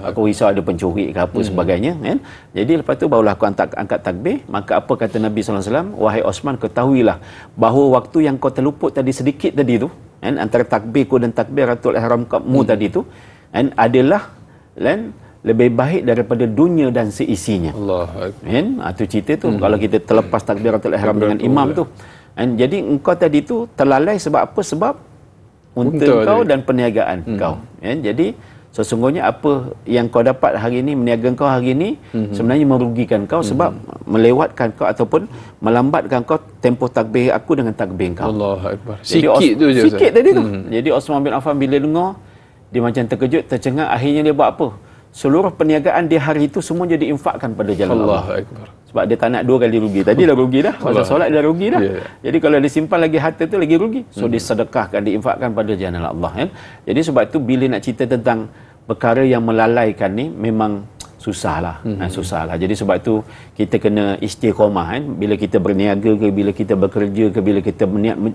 Aku risau ada pencuri ke apa sebagainya kan. Jadi lepas tu barulah aku angkat takbir. Maka apa kata Nabi SAW? Wahai Osman, ketahuilah bahawa waktu yang kau terluput tadi sedikit tadi tu kan, antara takbirku dan takbiratul ihram kamu tadi tu kan, adalah kan, lebih baik daripada dunia dan seisinya. Kan? Itu cerita tu. Kalau kita terlepas takbiratul ihram dengan imam tu. Kan? Jadi engkau tadi tu terlalai sebab apa? Sebab unta kau dan perniagaan kau. Kan? Jadi sesungguhnya apa yang kau dapat hari ini, meniaga kau hari ini, sebenarnya merugikan kau sebab melewatkan kau ataupun melambatkan kau tempoh takbir aku dengan takbir kau. Allahu Akbar. Sikit tadi tu. Jadi Osman bin Affan bila dengar, dia macam terkejut, tercengang. Akhirnya dia buat apa? seluruh perniagaan dia hari itu semua dia diinfakkan pada jalan Allah. Allahu Akbar. Sebab dia tak nak 2 kali rugi. Tadi dah rugi dah. Masa solat dah rugi dah. Yeah. Jadi kalau dia simpan lagi harta tu lagi rugi. So disedekahkan, diinfakkan pada jalan Allah kan. Jadi sebab tu bila nak cerita tentang perkara yang melalaikan ni memang susahlah. Susahlah. Jadi sebab tu kita kena istiqamah kan. Bila kita berniaga ke, bila kita bekerja ke, bila kita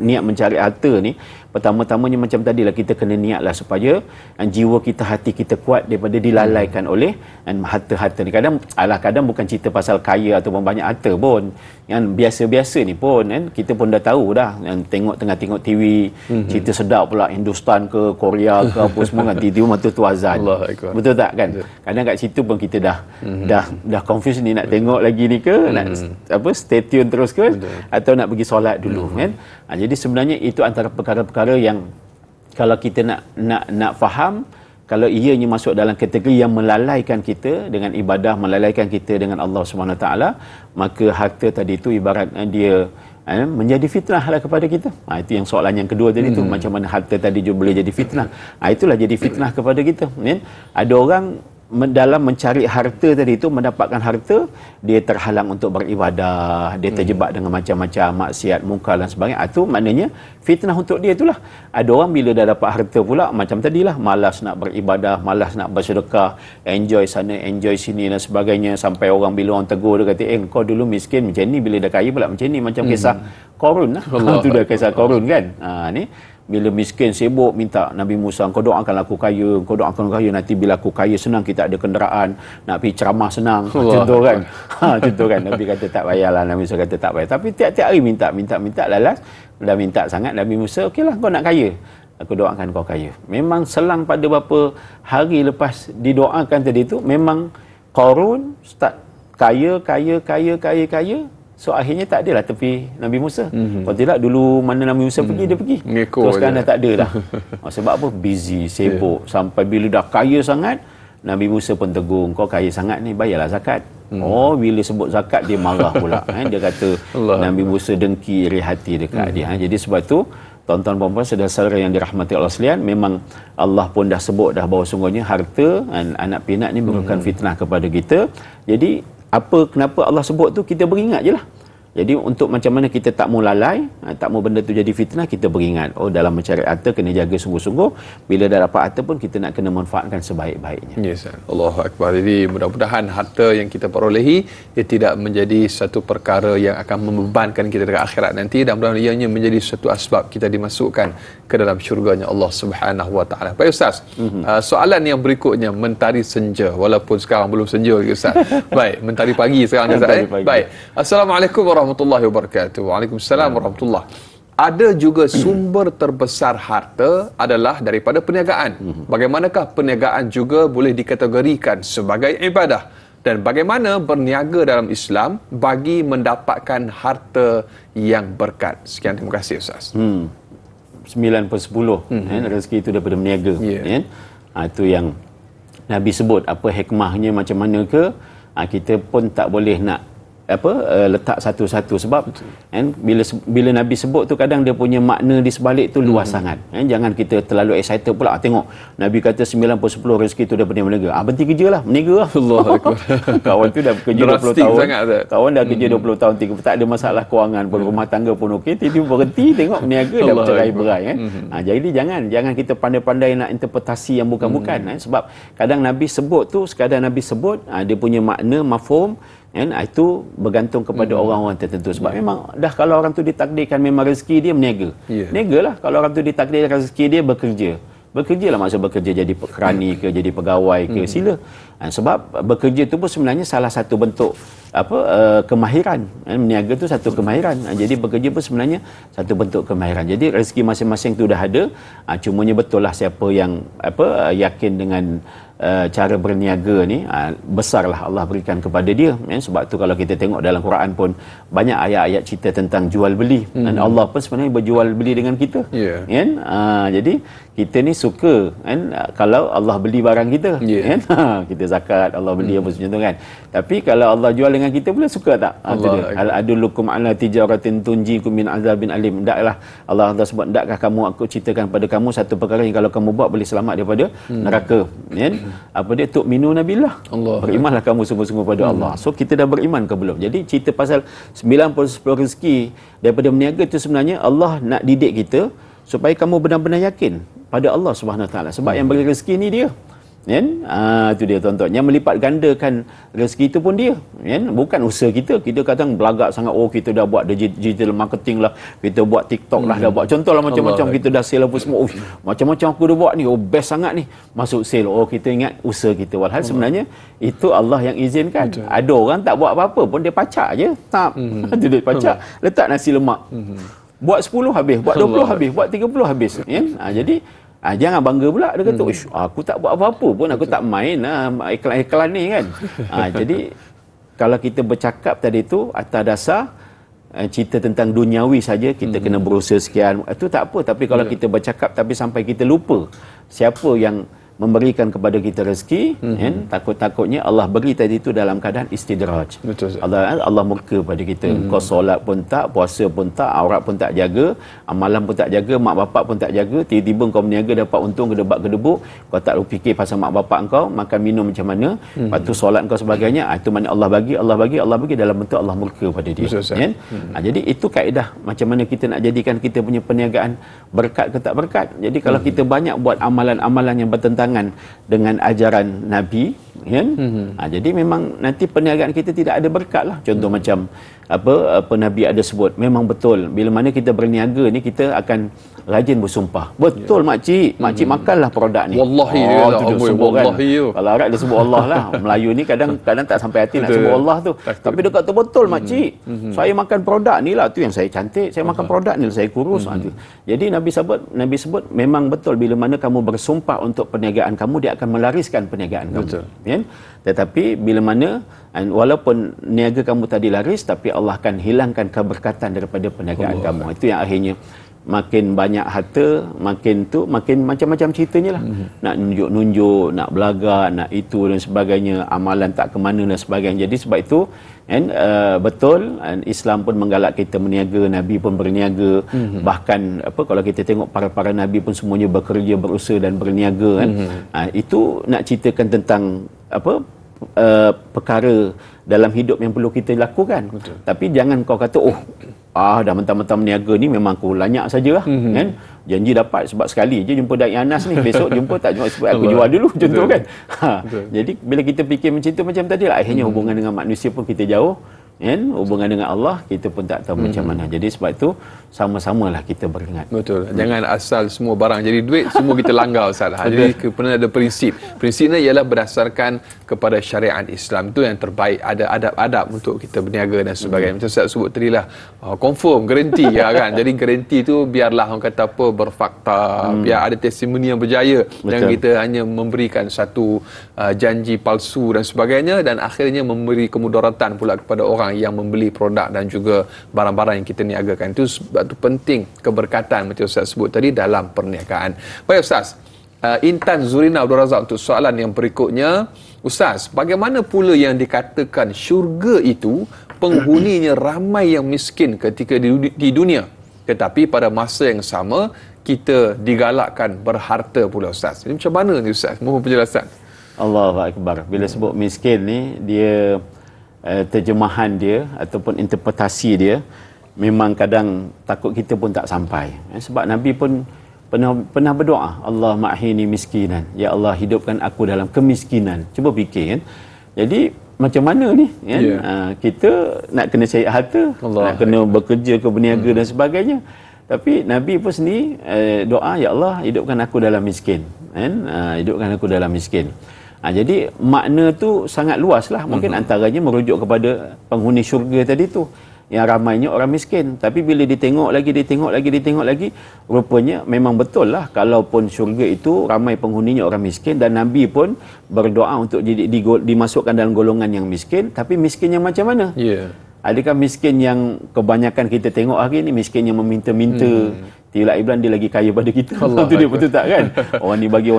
niat mencari harta ni, pertama-tamanya macam tadilah kita kena niatlah supaya jiwa kita, hati kita kuat daripada dilalaikan oleh harta-harta ni. Kadang bukan cerita pasal kaya ataupun banyak harta pun. Yang biasa-biasa ni pun kan kita pun dah tahu dah, yang tengah tengok TV cerita sedap pula Hindustan ke Korea ke apa semua kan, tiba-tiba mata tu azan. Betul tak kan? Kadang kat situ pun kita dah confused ni, nak tengok lagi ni ke, nak stay tune terus ke, atau nak pergi solat dulu kan. Jadi sebenarnya itu antara perkara-perkara yang kalau kita nak faham, kalau ianya masuk dalam kategori yang melalaikan kita dengan ibadah, melalaikan kita dengan Allah Subhanahu Wa Taala, maka harta tadi itu ibarat dia menjadi fitnah lah kepada kita. Itu yang soalan yang kedua tadi tu, macam mana harta tadi juga boleh jadi fitnah. Itulah jadi fitnah kepada kita. Ada orang dalam mencari harta tadi itu, mendapatkan harta, dia terhalang untuk beribadah, dia terjebak dengan macam-macam maksiat, munkar dan sebagainya. Itu maknanya fitnah untuk dia itulah. Ada orang bila dah dapat harta pula macam tadilah, malas nak beribadah, malas nak bersedekah, enjoy sana, enjoy sini dan sebagainya, sampai orang bila orang tegur dia kata, kau dulu miskin macam ni, bila dah kaya pula macam ni, macam kisah Qarun lah. Itu dah kisah Qarun kan. Ni bila miskin sibuk minta Nabi Musa, kau doakan aku kaya, kau doakan aku kaya, nanti bila aku kaya senang, kita ada kenderaan, nak pergi ceramah senang. Contoh kan. Contoh kan. Nabi kata tak payahlah, Nabi Musa kata tak payah. Tapi tiap-tiap hari minta lalas, dah minta sangat, Nabi Musa, okeylah kau nak kaya, aku doakan kau kaya. Memang selang pada beberapa hari lepas didoakan tadi tu, memang Qarun start kaya. So akhirnya tak adalah tepi Nabi Musa. Kalau tidak dulu mana Nabi Musa pergi, dia pergi. Terus sekarang dah tak ada dah. Sebab apa? Busy, sibuk. Sampai bila dah kaya sangat, Nabi Musa pun tegur, kau kaya sangat ni, bayarlah zakat. Bila sebut zakat dia marah pula. Dia kata Nabi Musa dengki iri hati dekat dia. Jadi sebab tu tuan-tuan dan puan-puan saudara yang dirahmati Allah sekalian, memang Allah pun dah sebut dah bahawa sungguhnya harta dan anak pinak ni merupakan fitnah kepada kita. Jadi kenapa Allah sebut tu, kita beringat je lah. Jadi untuk macam mana kita tak mau lalai, tak mau benda tu jadi fitnah, kita beringat, dalam mencari harta kena jaga sungguh-sungguh. Bila dah dapat harta pun kita nak kena manfaatkan sebaik-baiknya. Yes, Allahu Akbar. Jadi mudah-mudahan harta yang kita perolehi ia tidak menjadi satu perkara yang akan membebankan kita dekat akhirat nanti, dan mudah-mudahan ianya menjadi satu asbab kita dimasukkan ke dalam syurganya Allah Subhanahu Wa Taala. Baik Ustaz, soalan yang berikutnya, mentari senja, walaupun sekarang belum senja Ustaz. Baik, mentari pagi sekarang Ustaz. Baik. Assalamualaikum warahmatullahi wabarakatuh. Waalaikumsalam warahmatullahi. Ada juga sumber terbesar harta adalah daripada perniagaan. Bagaimanakah perniagaan juga boleh dikategorikan sebagai ibadah? Dan bagaimana berniaga dalam Islam bagi mendapatkan harta yang berkat? Sekian, terima kasih Ustaz. 9/10 rezeki itu daripada berniaga. Itu yang Nabi sebut, apa hikmahnya macam mana ke, kita pun tak boleh nak letak satu-satu, sebab bila Nabi sebut tu kadang dia punya makna di sebalik tu luas sangat. Jangan kita terlalu excited pula, tengok Nabi kata 9/10 rezeki tu daripada berniaga, berhenti kerja lah, berniaga lah. Kawan tu dah kerja 20 tahun, kawan dah kerja 20 tahun, tak ada masalah kewangan pun, rumah tangga pun okey, tiba-tiba berhenti, tengok berniaga dah bercerai-berai jadi jangan kita pandai-pandai nak interpretasi yang bukan-bukan. Sebab kadang Nabi sebut tu sekadar Nabi sebut, dia punya makna mafhum, itu bergantung kepada orang-orang tertentu. Sebab memang dah kalau orang tu ditakdirkan memang rezeki dia berniaga, niaga lah. Kalau orang tu ditakdirkan rezeki dia bekerja lah, maksud bekerja jadi kerani ke, jadi pegawai ke, sila. Sebab bekerja tu pun sebenarnya salah satu bentuk kemahiran. Berniaga tu satu kemahiran. Jadi bekerja pun sebenarnya satu bentuk kemahiran. Jadi rezeki masing-masing tu dah ada. Cumanya betul lah siapa yang yakin dengan cara berniaga ni, besarlah Allah berikan kepada dia. Sebab tu kalau kita tengok dalam Quran pun banyak ayat-ayat cerita tentang jual beli, dan Allah pun sebenarnya berjual beli dengan kita. Jadi kita ni suka kalau Allah beli barang kita, kita zakat, Allah beli apa macam tu kan. Tapi kalau Allah jual dengan dengan kita pula suka tak? Itu dia. Hal adullukum ala tijaratin tunjikum min azabin alim. Hendaklah Allah sebut, hendakkah kamu aku ceritakan pada kamu satu perkara yang kalau kamu buat boleh selamat daripada neraka. Kan? Apa dia? Tu'minu nabillah. Berimanlah kamu sungguh-sungguh pada Allah. So kita dah beriman ke belum? Jadi cerita pasal 90% rezeki daripada berniaga itu sebenarnya Allah nak didik kita supaya kamu benar-benar yakin pada Allah Subhanahu Wa Taala. Sebab yang beri rezeki ni dia. Kan? Itu dia tuan-tuan. Yang melipat gandakan rezeki itu pun dia. Kan? Bukan usaha kita. Kita kadang belagak sangat, oh kita dah buat digital marketing lah, kita buat TikTok lah, dah buat contohlah macam-macam, kita dah sale apa semua. Oh, macam-macam aku dah buat ni, oh best sangat ni, masuk sale. Oh kita ingat usaha kita. Walhal sebenarnya itu Allah yang izinkan. Ada orang tak buat apa-apa pun dia pacak je. Tak. Itu dia pacak. Letak nasi lemak. Buat 10 habis, buat 20 habis, buat 30 habis. Kan? Jadi jangan bangga pula dia kata, aku tak buat apa-apa pun, aku tak main iklan-iklan ni kan. Jadi kalau kita bercakap tadi tu atas dasar cerita tentang duniawi saja, kita kena berusaha sekian, itu tak apa. Tapi kalau kita bercakap tapi sampai kita lupa siapa yang memberikan kepada kita rezeki, kan? Takut-takutnya Allah beri tadi itu dalam keadaan istidraj. Allah murka pada kita. Kau solat pun tak, puasa pun tak, aurat pun tak jaga, amalan pun tak jaga, mak bapak pun tak jaga, tiba-tiba kau berniaga dapat untung gedebak-gedebuk, kau tak fikir pasal mak bapak kau makan minum macam mana, lepas tu solat kau sebagainya, itu mana Allah bagi dalam bentuk Allah murka pada dia. Kan? Jadi itu kaedah macam mana kita nak jadikan kita punya perniagaan berkat ke tak berkat. Jadi kalau kita banyak buat amalan-amalan yang bertentangan dengan ajaran Nabi, kan? Jadi memang nanti perniagaan kita tidak ada berkat lah. Contoh macam apa Nabi ada sebut, memang betul bila mana kita berniaga ni kita akan rajin bersumpah. Betul makcik makanlah produk ni. Wallahi dia sebut kan. Kalau Arab dia sebut Allah lah. Melayu ni kadang tak sampai hati nak sebut Allah tu. Tapi dia kata betul makcik. Saya makan produk ni lah, tu yang saya cantik, saya makan produk ni lah, saya kurus. Jadi Nabi sebut memang betul bila mana kamu bersumpah untuk perniagaan kamu, dia akan melariskan perniagaan kamu. Kan? Tetapi bila mana walaupun niaga kamu tadi laris, tapi Allah akan hilangkan keberkatan daripada perniagaan kamu. Itu yang akhirnya makin banyak harta, makin macam-macam ceritanya lah. Nak nunjuk, nak belagak, nak itu dan sebagainya, amalan tak ke mana dan sebagainya. Jadi sebab itu betul, Islam pun menggalak kita berniaga, Nabi pun berniaga. Bahkan kalau kita tengok para Nabi pun semuanya bekerja, berusaha dan berniaga kan. Itu nak ceritakan tentang perkara dalam hidup yang perlu kita lakukan. Tapi jangan kau kata dah mentang-mentang berniaga ni memang aku lanyak sajalah, kan? Janji dapat sebab sekali je jumpa Daik Anas ni, besok jumpa tak jumpa sebab aku jual dulu, contoh kan. Jadi bila kita fikir macam tadi lah, akhirnya hubungan dengan manusia pun kita jauh, kan? Hubungan dengan Allah kita pun tak tahu macam mana. Jadi sebab itu sama-samalah kita beringat. Betul. Jangan asal semua barang jadi duit semua kita langgar Ustaz. Jadi kena ada prinsip. Prinsipnya ialah berdasarkan kepada syariat Islam. Itu yang terbaik. Ada adab-adab untuk kita berniaga dan sebagainya. Macam Ustaz sebut tadi lah, confirm, garanti ya kan. Jadi garanti tu biarlah orang kata apa, berfakta, biar ada testimoni yang berjaya. Jangan kita hanya memberikan satu janji palsu dan sebagainya dan akhirnya memberi kemudaratan pula kepada orang yang membeli produk dan juga barang-barang yang kita niagakan. Itu sebab itu penting keberkatan macam Ustaz sebut tadi dalam perniagaan. Baik Ustaz, Intan Zurina Abdul Razak untuk soalan yang berikutnya. Ustaz, bagaimana pula yang dikatakan syurga itu penghuninya ramai yang miskin ketika di dunia, tetapi pada masa yang sama kita digalakkan berharta pula Ustaz? Ini macam mana ni Ustaz? Mohon penjelasan. Allahu Akbar. Bila sebut miskin ni, dia terjemahan dia ataupun interpretasi dia memang kadang takut kita pun tak sampai. Sebab Nabi pun pernah berdoa, Allah ma'hini miskinan, ya Allah hidupkan aku dalam kemiskinan. Cuba fikir kan. Jadi macam mana ni kan? Kita nak kena cari harta, nak kena bekerja ke berniaga dan sebagainya. Tapi Nabi pun sendiri doa, ya Allah hidupkan aku dalam miskin, kan? Hidupkan aku dalam miskin. Jadi makna tu sangat luas lah. Mungkin antaranya merujuk kepada penghuni syurga tadi tu, yang ramainya orang miskin. Tapi bila ditengok lagi, rupanya memang betul lah, kalaupun syurga itu ramai penghuninya orang miskin, dan Nabi pun berdoa untuk dimasukkan dalam golongan yang miskin. Tapi miskin yang macam mana? Adakah miskin yang kebanyakan kita tengok hari ni, miskin yang meminta-minta, tilak Iblan dia lagi kaya pada kita? Itu dia, betul tak kan? Orang ni bagi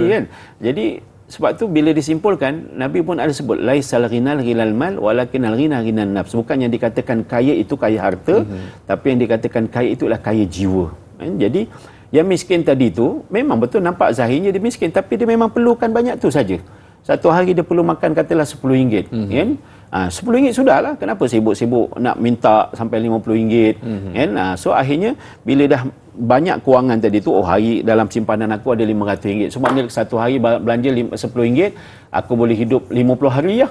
kan. Jadi sebab tu bila disimpulkan, Nabi pun ada sebut laisal ghinal ghilal mal walakin al ghina ghinan nafs. Bukan yang dikatakan kaya itu kaya harta, tapi yang dikatakan kaya itulah kaya jiwa. Jadi yang miskin tadi tu memang betul nampak zahirnya dia miskin, tapi dia memang perlukan banyak tu saja. Satu hari dia perlu makan katalah RM10, kan? RM10 sudahlah. Kenapa sibuk-sibuk nak minta sampai RM50, kan? So akhirnya bila dah banyak kewangan tadi tu, hari dalam simpanan aku ada RM500. So maknanya satu hari belanja RM10, aku boleh hidup 50 hari lah.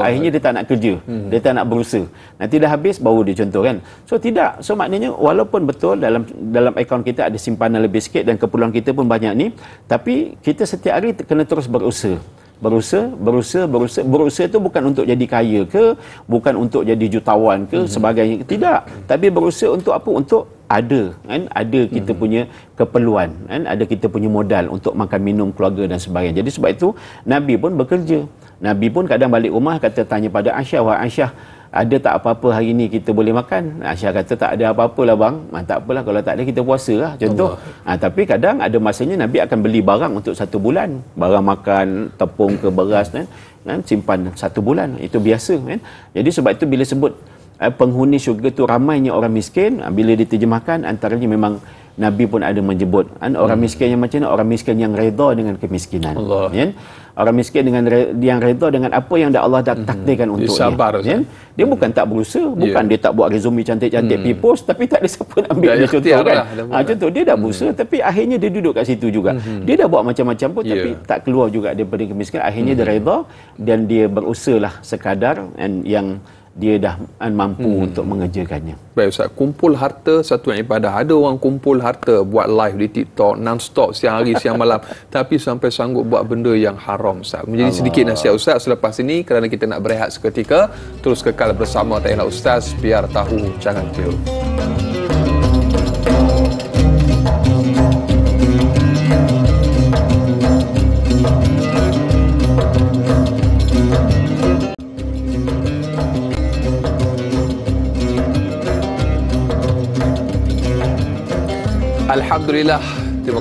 Akhirnya dia tak nak kerja, dia tak nak berusaha. Nanti dah habis baru dia contoh, kan? So tidak. So maknanya walaupun betul dalam akaun kita ada simpanan lebih sikit dan keperluan kita pun banyak ni, tapi kita setiap hari kena terus berusaha. Berusaha tu bukan untuk jadi kaya ke, bukan untuk jadi jutawan ke, sebagainya. Tidak. Tapi berusaha untuk apa? Untuk ada, kan? Ada kita punya keperluan, kan? Ada kita punya modal untuk makan minum keluarga dan sebagainya. Jadi sebab itu Nabi pun bekerja. Nabi pun kadang balik rumah tanya pada Aisyah, "Wahai Aisyah, ada tak apa-apa hari ni kita boleh makan?" Aisyah kata, "Tak ada apa-apa lah bang." "Tak apalah, kalau tak ada kita puasa lah." Contoh. Tapi kadang ada masanya Nabi akan beli barang untuk 1 bulan. Barang makan, tepung ke beras, kan? Simpan 1 bulan. Itu biasa, kan? Jadi sebab itu bila sebut penghuni syurga tu ramainya orang miskin, bila diterjemahkan antaranya memang Nabi pun ada menyebut orang miskin yang macam mana? Orang miskin yang redha dengan kemiskinan. Ya? Orang miskin yang redha dengan apa yang Allah dah takdirkan untuk dia. Sabar, ya? Dia bukan tak berusaha, bukan dia tak buat resume cantik-cantik pergi post, tapi tak ada siapa nak ambil dia, contoh, kan? Contoh dia dah berusaha tapi akhirnya dia duduk kat situ juga. Dia dah buat macam-macam pun tapi tak keluar juga daripada kemiskinan. Akhirnya dia redha dan dia berusahalah sekadar yang dia dah mampu untuk mengerjakannya. Baik Ustaz, kumpul harta satu ibadah. Ada orang kumpul harta buat live di TikTok non-stop siang hari siang malam tapi sampai sanggup buat benda yang haram, Ustaz. Menjadi sedikit nasihat Ustaz selepas ini kerana kita nak berehat seketika. Terus kekal bersama Tayalah Ustaz, biar tahu jangan keliru. Alhamdulillah, terima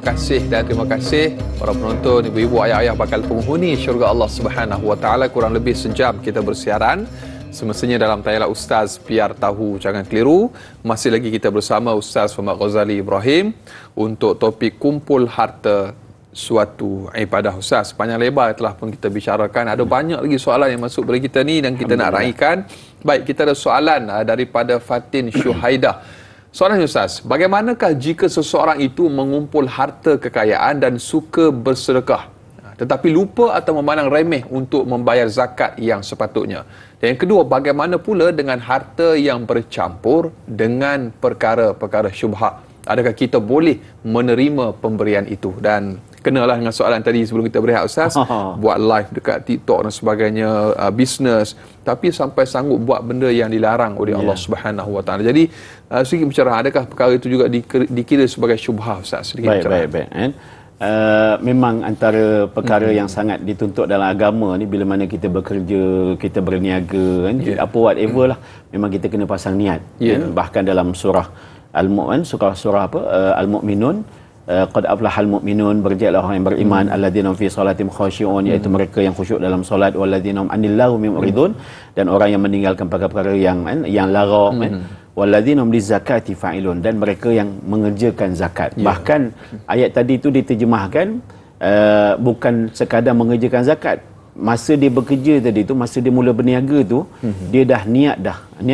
kasih dan terima kasih para penonton, ibu-ibu, ayah-ayah bakal penghuni syurga Allah Subhanahu Wa Taala. Kurang lebih sejam kita bersiaran semestinya dalam Tayalah Ustaz, biar tahu jangan keliru. Masih lagi kita bersama Ustaz Muhammad Ghazali Ibrahim untuk topik kumpul harta suatu ibadah. Ustaz, panjang lebar telah pun kita bicarakan. Ada banyak lagi soalan yang masuk pada kita ni dan kita nak raikan. Baik, kita ada soalan daripada Fatin Syuhaidah. Soalan Ustaz, bagaimanakah jika seseorang itu mengumpul harta kekayaan dan suka bersedekah tetapi lupa atau memandang remeh untuk membayar zakat yang sepatutnya? Dan yang kedua, bagaimana pula dengan harta yang bercampur dengan perkara-perkara syubhat? Adakah kita boleh menerima pemberian itu? Dan kenalah dengan soalan tadi sebelum kita berehat Ustaz, buat live dekat TikTok dan sebagainya, bisnes, tapi sampai sanggup buat benda yang dilarang oleh Allah Subhanahu Wa Taala. Jadi sedikit bicara, adakah perkara itu juga dikira sebagai syubhat Ustaz? Sedikit baik. Memang antara perkara yang sangat dituntut dalam agama ni, bila mana kita bekerja, kita berniaga, kan, apa whatever lah, memang kita kena pasang niat. Kan? Bahkan dalam surah Al-Mu'min, surah Al-Mu'minun, qad aflahal mu'minun, berjaya orang yang beriman, alladzina fi salatihim khashi'un, iaitu mereka yang khusyuk dalam solat, walladzina hum 'anil lagwi mu'ridun, dan orang yang meninggalkan perkara-perkara yang lara, walladzina hum lizakati fa'ilun, dan mereka yang mengerjakan zakat. Bahkan ayat tadi itu diterjemahkan bukan sekadar mengerjakan zakat. Masa dia bekerja tadi tu, masa dia mula berniaga tu, dia dah niat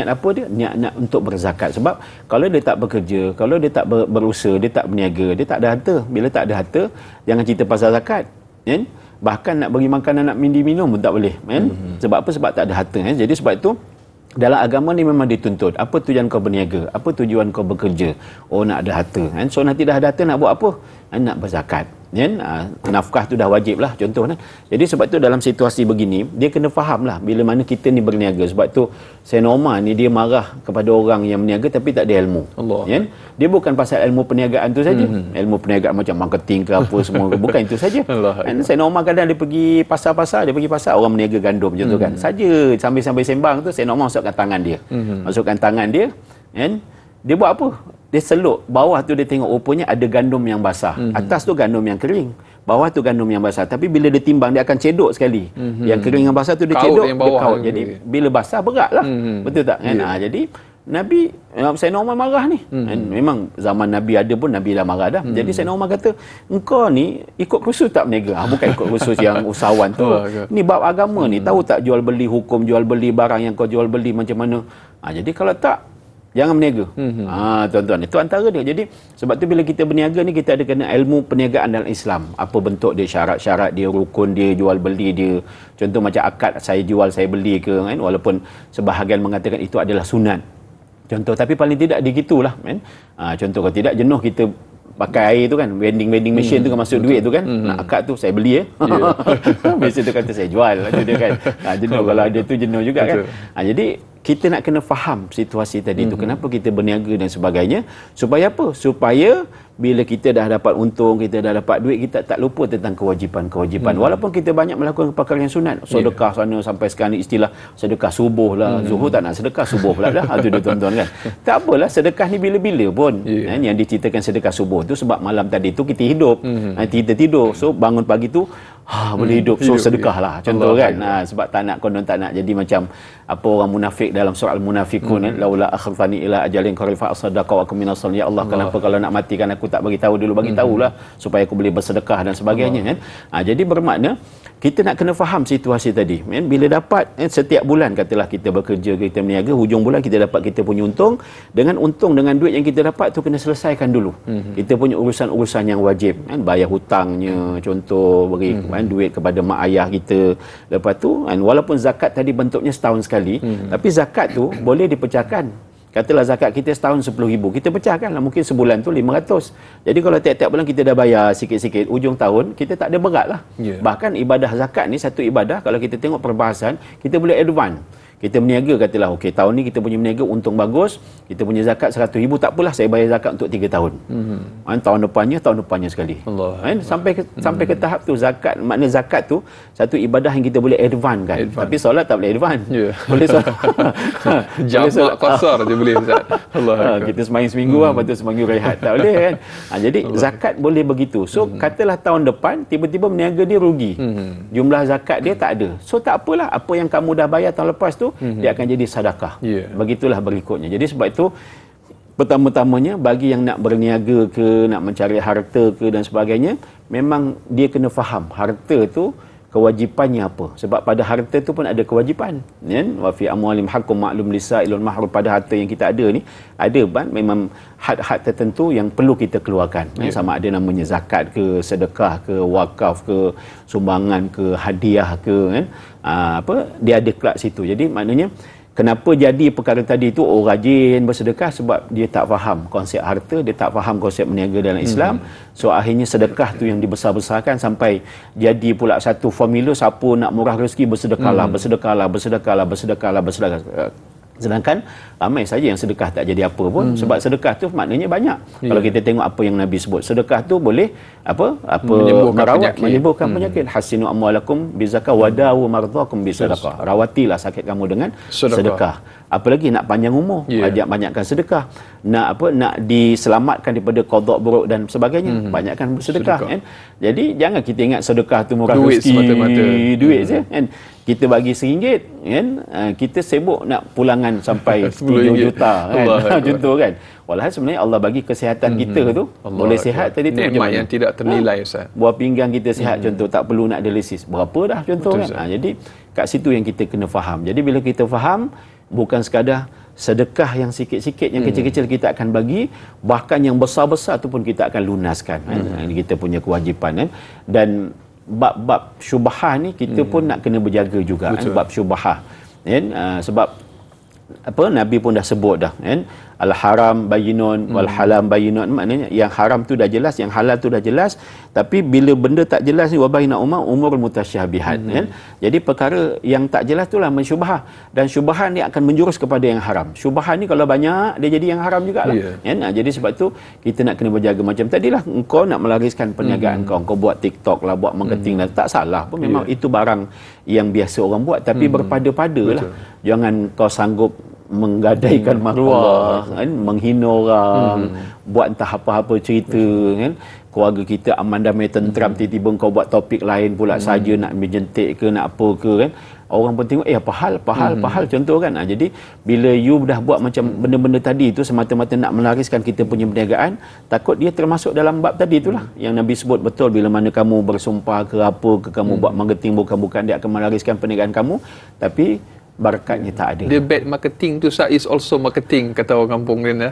apa dia? Niat untuk berzakat. Sebab kalau dia tak bekerja, kalau dia tak berusaha, dia tak berniaga, dia tak ada harta. Bila tak ada harta, jangan cerita pasal zakat, kan? Bahkan nak bagi makanan, nak minum pun tak boleh, kan? Sebab apa? Sebab tak ada harta, kan? Jadi sebab itu dalam agama ni memang dituntut. Apa tujuan kau berniaga? Apa tujuan kau bekerja? Oh, nak ada harta, kan? So nanti dah ada harta nak buat apa? Nak berzakat. Nafkah tu dah wajib lah, contoh. Jadi sebab tu dalam situasi begini, dia kena faham lah bila mana kita ni berniaga. Sebab tu Sayyidina Umar ni dia marah kepada orang yang berniaga tapi tak ada ilmu. Dia bukan pasal ilmu perniagaan tu saja. Ilmu perniagaan macam marketing ke apa semua, bukan itu saja. Sayyidina Umar kadang dia pergi pasar-pasar, orang berniaga gandum contoh, kan. Saja sambil-sambil sembang tu Sayyidina Umar masukkan tangan dia. Masukkan tangan dia, kan. Dia buat apa? Dia seluk bawah tu, dia tengok rupanya ada gandum yang basah, atas tu gandum yang kering. bawah tu gandum yang basah. Tapi bila dia timbang dia akan cedok sekali. Yang kering yang basah tu dia Kaut cedok, yang bawah dia kaut. yang Jadi kering. bila basah beratlah. Betul tak? Kan? Jadi Nabi, Sayyidina Umar marah ni. Memang zaman Nabi ada pun Nabi dah marah dah. Jadi Sayyidina Umar kata, engkau ni ikut kursus tak berniaga? Bukan ikut kursus yang usahawan tu. Ni bab agama ni. Tahu tak jual beli hukum, jual beli barang yang kau jual beli macam mana? Jadi kalau tak, jangan berniaga. Tuan-tuan, itu antara dia. Jadi sebab tu bila kita berniaga ni, kita ada kena ilmu perniagaan dalam Islam. Apa bentuk dia, syarat-syarat dia, rukun dia, jual beli dia. Contoh macam akad saya jual saya beli ke, kan? Walaupun sebahagian mengatakan itu adalah sunat. Contoh, tapi paling tidak digitulah, kan? Contoh kalau tidak jenuh kita pakai air tu kan, vending machine tu kan masuk duit tu kan, nak akad tu saya beli biasa tu kata saya jual tu dia kan. Jenuh kalau ada tu jenuh juga kan. Jadi kita nak kena faham situasi tadi tu, kenapa kita berniaga dan sebagainya, supaya apa? Supaya bila kita dah dapat untung, kita dah dapat duit, kita tak lupa tentang kewajipan-kewajipan. Walaupun kita banyak melakukan perkara yang sunat, sedekah sana sampai sekarang ni istilah sedekah subuh lah, zuhur tak nak sedekah, subuh pula dah. Itu dia tuan-tuan kan. Tak apalah, sedekah ni bila-bila pun. Yang diceritakan sedekah subuh tu sebab malam tadi tu kita hidup, kita tidur, so bangun pagi tu boleh hidup, so sedekah lah contoh kan. Sebab tak nak, konon tak nak jadi macam apa orang munafik dalam surah Al-Munafikun, laula akhartani ila ajalin qarib fa asaddaqa wa akum minas salihin. Ya Allah, kenapa kalau nak matikan aku tak bagi tahu dulu, bagi tahulah supaya aku boleh bersedekah dan sebagainya kan. Jadi bermakna kita nak kena faham situasi tadi kan. Bila dapat setiap bulan katalah kita bekerja, kita berniaga, hujung bulan kita dapat kita punya untung, dengan duit yang kita dapat tu kena selesaikan dulu. Kita punya urusan-urusan yang wajib kan, bayar hutangnya contoh, beri duit kepada mak ayah kita. Lepas tu kan, walaupun zakat tadi bentuknya setahun sekali, tapi zakat tu boleh dipecahkan. Katalah zakat kita setahun 10,000, kita pecahkan lah, mungkin sebulan tu 500. Jadi kalau tiap-tiap bulan kita dah bayar sikit-sikit, ujung tahun kita tak ada berat lah. Bahkan ibadah zakat ni satu ibadah, kalau kita tengok perbahasan, kita boleh advance. Kita berniaga, katalah okey, tahun ni kita punya berniaga untung bagus, kita punya zakat 100,000, tak apalah saya bayar zakat untuk 3 tahun. Tahun depannya sekali. Sampai ke tahap tu zakat, makna zakat tu satu ibadah yang kita boleh advance kan. Tapi solat tak boleh advance. Boleh solat. Jamak qasar je boleh Ustaz. Kita sembahyang seminggu lepas tu seminggu rehat, tak boleh kan. Jadi zakat boleh begitu. So katalah tahun depan tiba-tiba berniaga dia rugi. Jumlah zakat dia tak ada. So tak apalah, apa yang kamu dah bayar tahun lepas tu dia akan jadi sedekah. Begitulah berikutnya. Jadi sebab itu pertama-tamanya bagi yang nak berniaga ke, nak mencari harta ke dan sebagainya, memang dia kena faham harta tu kewajipannya apa. Sebab pada harta tu pun ada kewajipan. Wa fi amwalim haqqum ma'lum lisa'ilul mahrum. Pada harta yang kita ada ni ada memang had-had tertentu yang perlu kita keluarkan. Sama ada namanya zakat ke, sedekah ke, wakaf ke, sumbangan ke, hadiah ke kan. Dia ada kelak situ. Jadi maknanya kenapa jadi perkara tadi tu rajin bersedekah, sebab dia tak faham konsep harta, dia tak faham konsep berniaga dalam Islam. So akhirnya sedekah tu yang dibesar-besarkan sampai jadi pula satu formula, siapa nak murah rezeki bersedekahlah. Sedangkan ramai saja yang sedekah tak jadi apa pun, sebab sedekah tu maknanya banyak. Kalau kita tengok apa yang Nabi sebut, sedekah tu boleh menyembuhkan penyakit. Hasinu amwalakum bizakah wadawu mardhakum bisadaqah. Rawatilah sakit kamu dengan sedekah. Apalagi nak panjang umur, banyakkan sedekah. Nak diselamatkan daripada qada buruk dan sebagainya, banyakkan bersedekah kan. Jadi jangan kita ingat sedekah tu murah duit rezeki, semata-mata. Duit je kan. Kita bagi RM1 kan, kita sibuk nak pulangan sampai 3 juta kan. Contoh kan. Walhal sebenarnya Allah bagi kesihatan kita tu boleh sihat tadi tu nikmat yang tidak ternilai Ustaz. Buah pinggang kita sihat contoh, tak perlu nak dialisis. Berapa dah contoh kan. Jadi kat situ yang kita kena faham. Jadi bila kita faham, bukan sekadar sedekah yang sikit-sikit, yang kecil-kecil kita akan bagi, bahkan yang besar-besar tu pun kita akan lunaskan kan. Kita punya kewajipan kan. Dan bab-bab syubhah ni kita pun nak kena berjaga juga kan, bab syubhah kan. Sebab Nabi pun dah sebut dah kan, al haram bayyinun wal halam bayyinun, maknanya yang haram tu dah jelas, yang halal tu dah jelas, tapi bila benda tak jelas ni wa bainahuma umurul mutasyabihat kan. Jadi perkara yang tak jelas itulah mensyubhah, dan syubhah ni akan menjurus kepada yang haram. Syubhah ni kalau banyak dia jadi yang haram jugalah kan. Jadi sebab tu kita nak kena berjaga. Macam tadilah engkau nak melariskan perniagaan kau buat TikTok lah, buat marketing lah, tak salah pun, memang itu barang yang biasa orang buat, tapi berpada-padalah. Jangan kau sanggup menggadaikan maruah kan, menghina orang, buat entah apa-apa cerita kan. keluarga kita aman damai tentram, tiba-tiba kau buat topik lain pula saja, nak menjentik ke nak apa ke kan, orang pun tengok apa hal contoh kan. Jadi bila you dah buat macam benda-benda tadi itu semata-mata nak melariskan kita punya perniagaan, takut dia termasuk dalam bab tadi itulah yang Nabi sebut betul, bila mana kamu bersumpah ke apa ke, kamu buat marketing bukan dia akan melariskan perniagaan kamu, tapi barakatnya tak ada. Dia bad marketing tu is also marketing, kata orang kampung kan.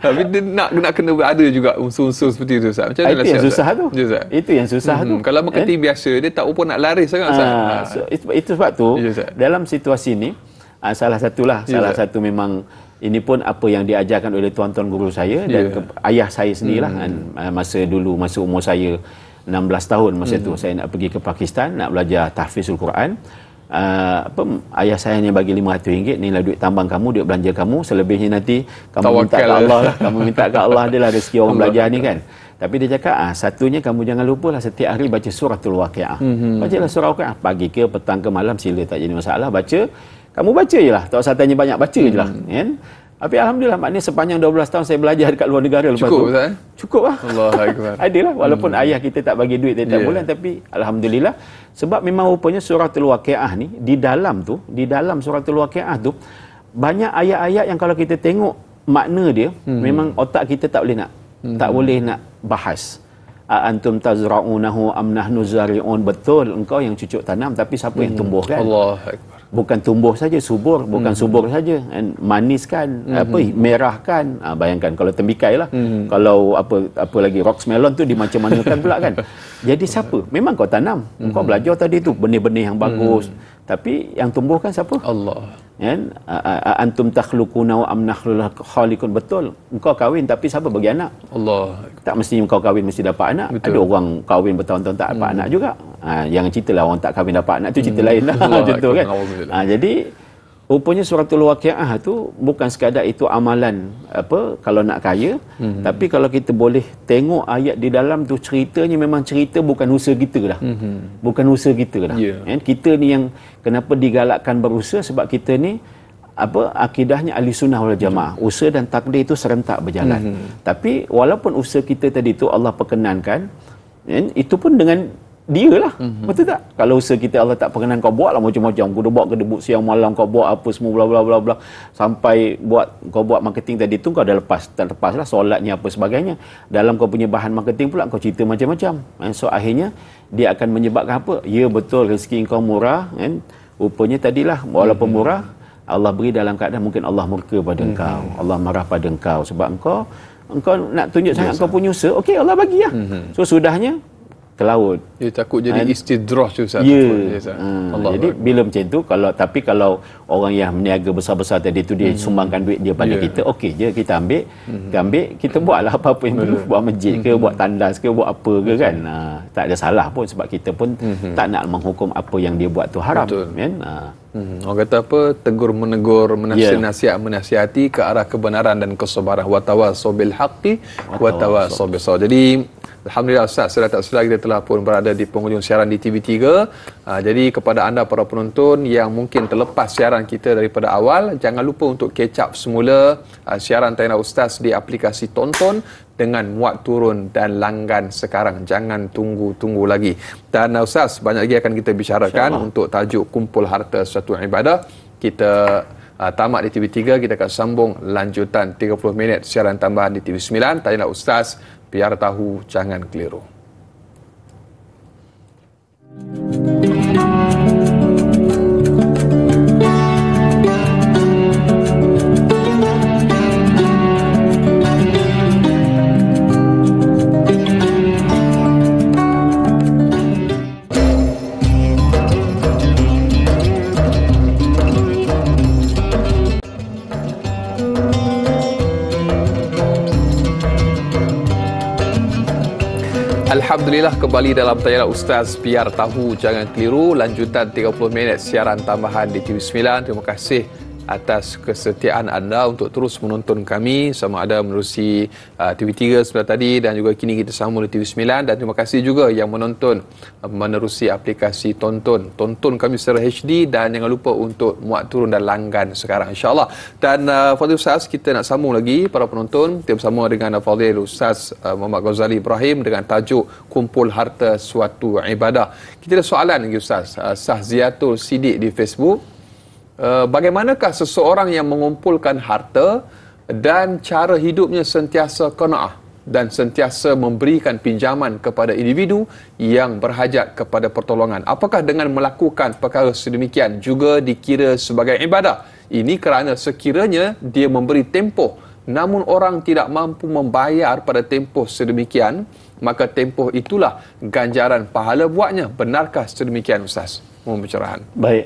Tapi dia nak kena ada juga unsur-unsur seperti itu, Ustaz. Macam mana itu yang susah tu. Ustaz? Itu yang susah tu. Kalau marketing biasa dia tak apa nak laris sangat, Ustaz. Itu sebab tu dalam situasi ni salah satu memang ini pun apa yang diajarkan oleh tuan-tuan guru saya dan ayah saya sendirilah masa umur saya 16 tahun masa tu saya nak pergi ke Pakistan nak belajar tahfizul Quran. Ayah saya hanya bagi RM500, inilah duit tambang kamu, duit belanja kamu, selebihnya nanti kamu minta ke Allah lah, kamu minta ke Allah, dia lah rezeki orang belajar ni kan. Tapi dia cakap satunya kamu jangan lupa lah setiap hari baca suratul Waqiah. Bacalah surah Waqiah pagi ke petang ke malam, sila, tak jadi masalah. Baca, kamu baca je lah, tak usah tanya banyak, baca je lah kan. Tapi alhamdulillah, maknanya sepanjang 12 tahun saya belajar dekat luar negara lepas cukup, tu. Ustaz? Cukup lah. Allahuakbar. Adalah, walaupun ayah kita tak bagi duit tiap bulan, tapi alhamdulillah, sebab memang rupanya suratul Waqiah ni di dalam suratul Waqiah tu banyak ayat-ayat yang kalau kita tengok makna dia, memang otak kita tak boleh nak bahas. Antum tazra'unahu am nahnu zari'un, betul engkau yang cucuk tanam, tapi siapa yang tumbuhkan? Allahuakbar. Bukan tumbuh saja, subur, bukan subur saja, maniskan, merahkan. Bayangkan kalau tembikai lah, kalau apa lagi rocks melon tu dimacam-manakan pula kan. Jadi siapa? Memang kau tanam, kau belajar tadi tu benih-benih yang bagus, tapi yang tumbuhkan siapa? Allah. Kan? Antum takhluquna wa am nahnu khaliqun, betul engkau kahwin, tapi siapa bagi anak? Allah. Tak mesti kau kahwin mesti dapat anak. Betul. Ada orang kahwin bertahun-tahun tak dapat anak juga. Jangan ceritalah orang tak kahwin dapat anak tu, cerita lain lah. Contoh kan. Jadi rupanya suratul Waqiah tu bukan sekadar itu amalan kalau nak kaya, tapi kalau kita boleh tengok ayat di dalam tu, ceritanya memang cerita bukan usaha kita dah. Bukan usaha kita dah. Kita ni yang kenapa digalakkan berusaha, sebab kita ni akidahnya ahli sunnah wal jamaah, usaha dan takdir itu serentak berjalan. Tapi walaupun usaha kita tadi tu Allah perkenankan, itu pun dengan dia lah, betul tak? Kalau usaha kita Allah tak perkenan, kau buat lah macam-macam, kau dah buat kedebut siang malam, kau buat apa semua bla bla bla bla, sampai kau buat marketing tadi tu kau dah terlepas lah solatnya apa sebagainya, dalam kau punya bahan marketing pula kau cerita macam-macam. So akhirnya dia akan menyebabkan apa? Ya betul, rezeki kau murah kan, rupanya tadilah walaupun murah Allah beri dalam keadaan mungkin Allah murka pada engkau, Allah marah pada engkau sebab engkau nak tunjuk sangat kau punya usaha. Okey, Allah bagi lah. So sudahnya ke laut. Dia takut jadi istidrah tu, Ustaz. Jadi bila macam tu, kalau orang yang meniaga besar-besar tadi tu dia sumbangkan duit dia pada kita, okey je, kita ambil, kita buatlah apa-apa yang perlu, buat masjid ke, buat tandas ke, buat apa ke kan. Tak ada salah pun, sebab kita pun tak nak menghukum apa yang dia buat tu haram kan. Orang kata apa, tegur menegur, menasihati ke arah kebenaran dan kesabaran. Wa tawassaw bil haqqi wa tawassaw bis sabr. Jadi alhamdulillah Ustaz, sudah tak salah kita telah pun berada di penghujung siaran di TV3. Jadi kepada anda para penonton yang mungkin terlepas siaran kita daripada awal, jangan lupa untuk catch up semula siaran Tanya Ustaz di aplikasi Tonton dengan muat turun dan langgan sekarang. Jangan tunggu lagi. Dan Ustaz, banyak lagi akan kita bicarakan untuk tajuk Kumpul Harta Suatu Ibadah. Kita tamat di TV3, kita akan sambung lanjutan 30 minit siaran tambahan di TV9. Tanya Ustaz, biar tahu jangan keliru. Alhamdulillah, kembali dalam Tanya Ustaz, biar tahu jangan keliru, lanjutan 30 minit siaran tambahan di TV9. Terima kasih atas kesetiaan anda untuk terus menonton kami sama ada menerusi TV3 sebelah tadi dan juga kini kita sambung di TV9, dan terima kasih juga yang menonton menerusi aplikasi tonton kami secara HD, dan jangan lupa untuk muat turun dan langgan sekarang insya-Allah. Dan Fadil Ustaz, kita nak sambung lagi para penonton, kita bersama dengan Fadil Ustaz Muhammad Ghazali Ibrahim dengan tajuk Kumpul Harta Suatu Ibadah. Kita ada soalan lagi Ustaz, Sahziatul Sidik di Facebook. Bagaimanakah seseorang yang mengumpulkan harta dan cara hidupnya sentiasa qanaah dan sentiasa memberikan pinjaman kepada individu yang berhajat kepada pertolongan? Apakah dengan melakukan perkara sedemikian juga dikira sebagai ibadah? Ini kerana sekiranya dia memberi tempoh namun orang tidak mampu membayar pada tempoh sedemikian, maka tempoh itulah ganjaran pahala buatnya. Benarkah sedemikian Ustaz? Mohon pencerahan. Baik,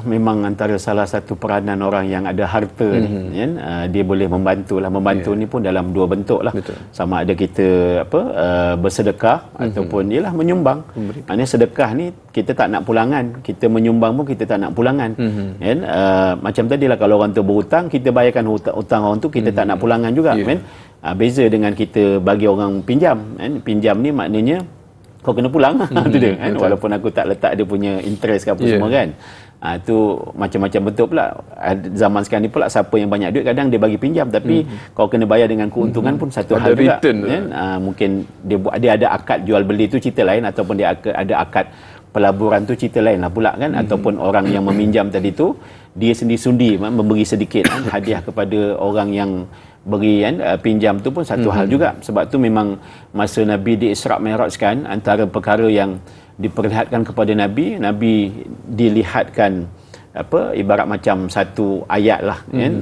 memang antara salah satu peranan orang yang ada harta ni, kan, dia boleh membantu ni pun dalam dua bentuk lah. Betul. Sama ada kita bersedekah ataupun ialah menyumbang. Maknanya sedekah ni kita tak nak pulangan, kita menyumbang pun kita tak nak pulangan. Kan? Macam tadilah kalau orang tu berhutang, kita bayarkan hutang orang tu, kita tak nak pulangan juga. Kan? Beza dengan kita bagi orang pinjam. Kan? Pinjam ni maknanya kau kena pulang tu dia kan, walaupun aku tak letak dia punya interest ke apa semua kan. Tu macam-macam bentuk pula. Zaman sekarang ni pula siapa yang banyak duit kadang dia bagi pinjam, tapi kau kena bayar dengan keuntungan pun satu hal juga kan. Mungkin dia ada akad jual beli tu cerita lain, ataupun dia ada akad pelaburan tu cerita lain lah pula kan. Ataupun orang yang meminjam tadi tu dia sendi-sundi memberi sedikit hadiah kepada orang yang beri kan, pinjam tu pun satu hal juga. Sebab tu memang masa Nabi di Isra' Mi'rajkan, antara perkara yang diperlihatkan kepada Nabi dilihatkan ibarat macam satu ayat lah kan,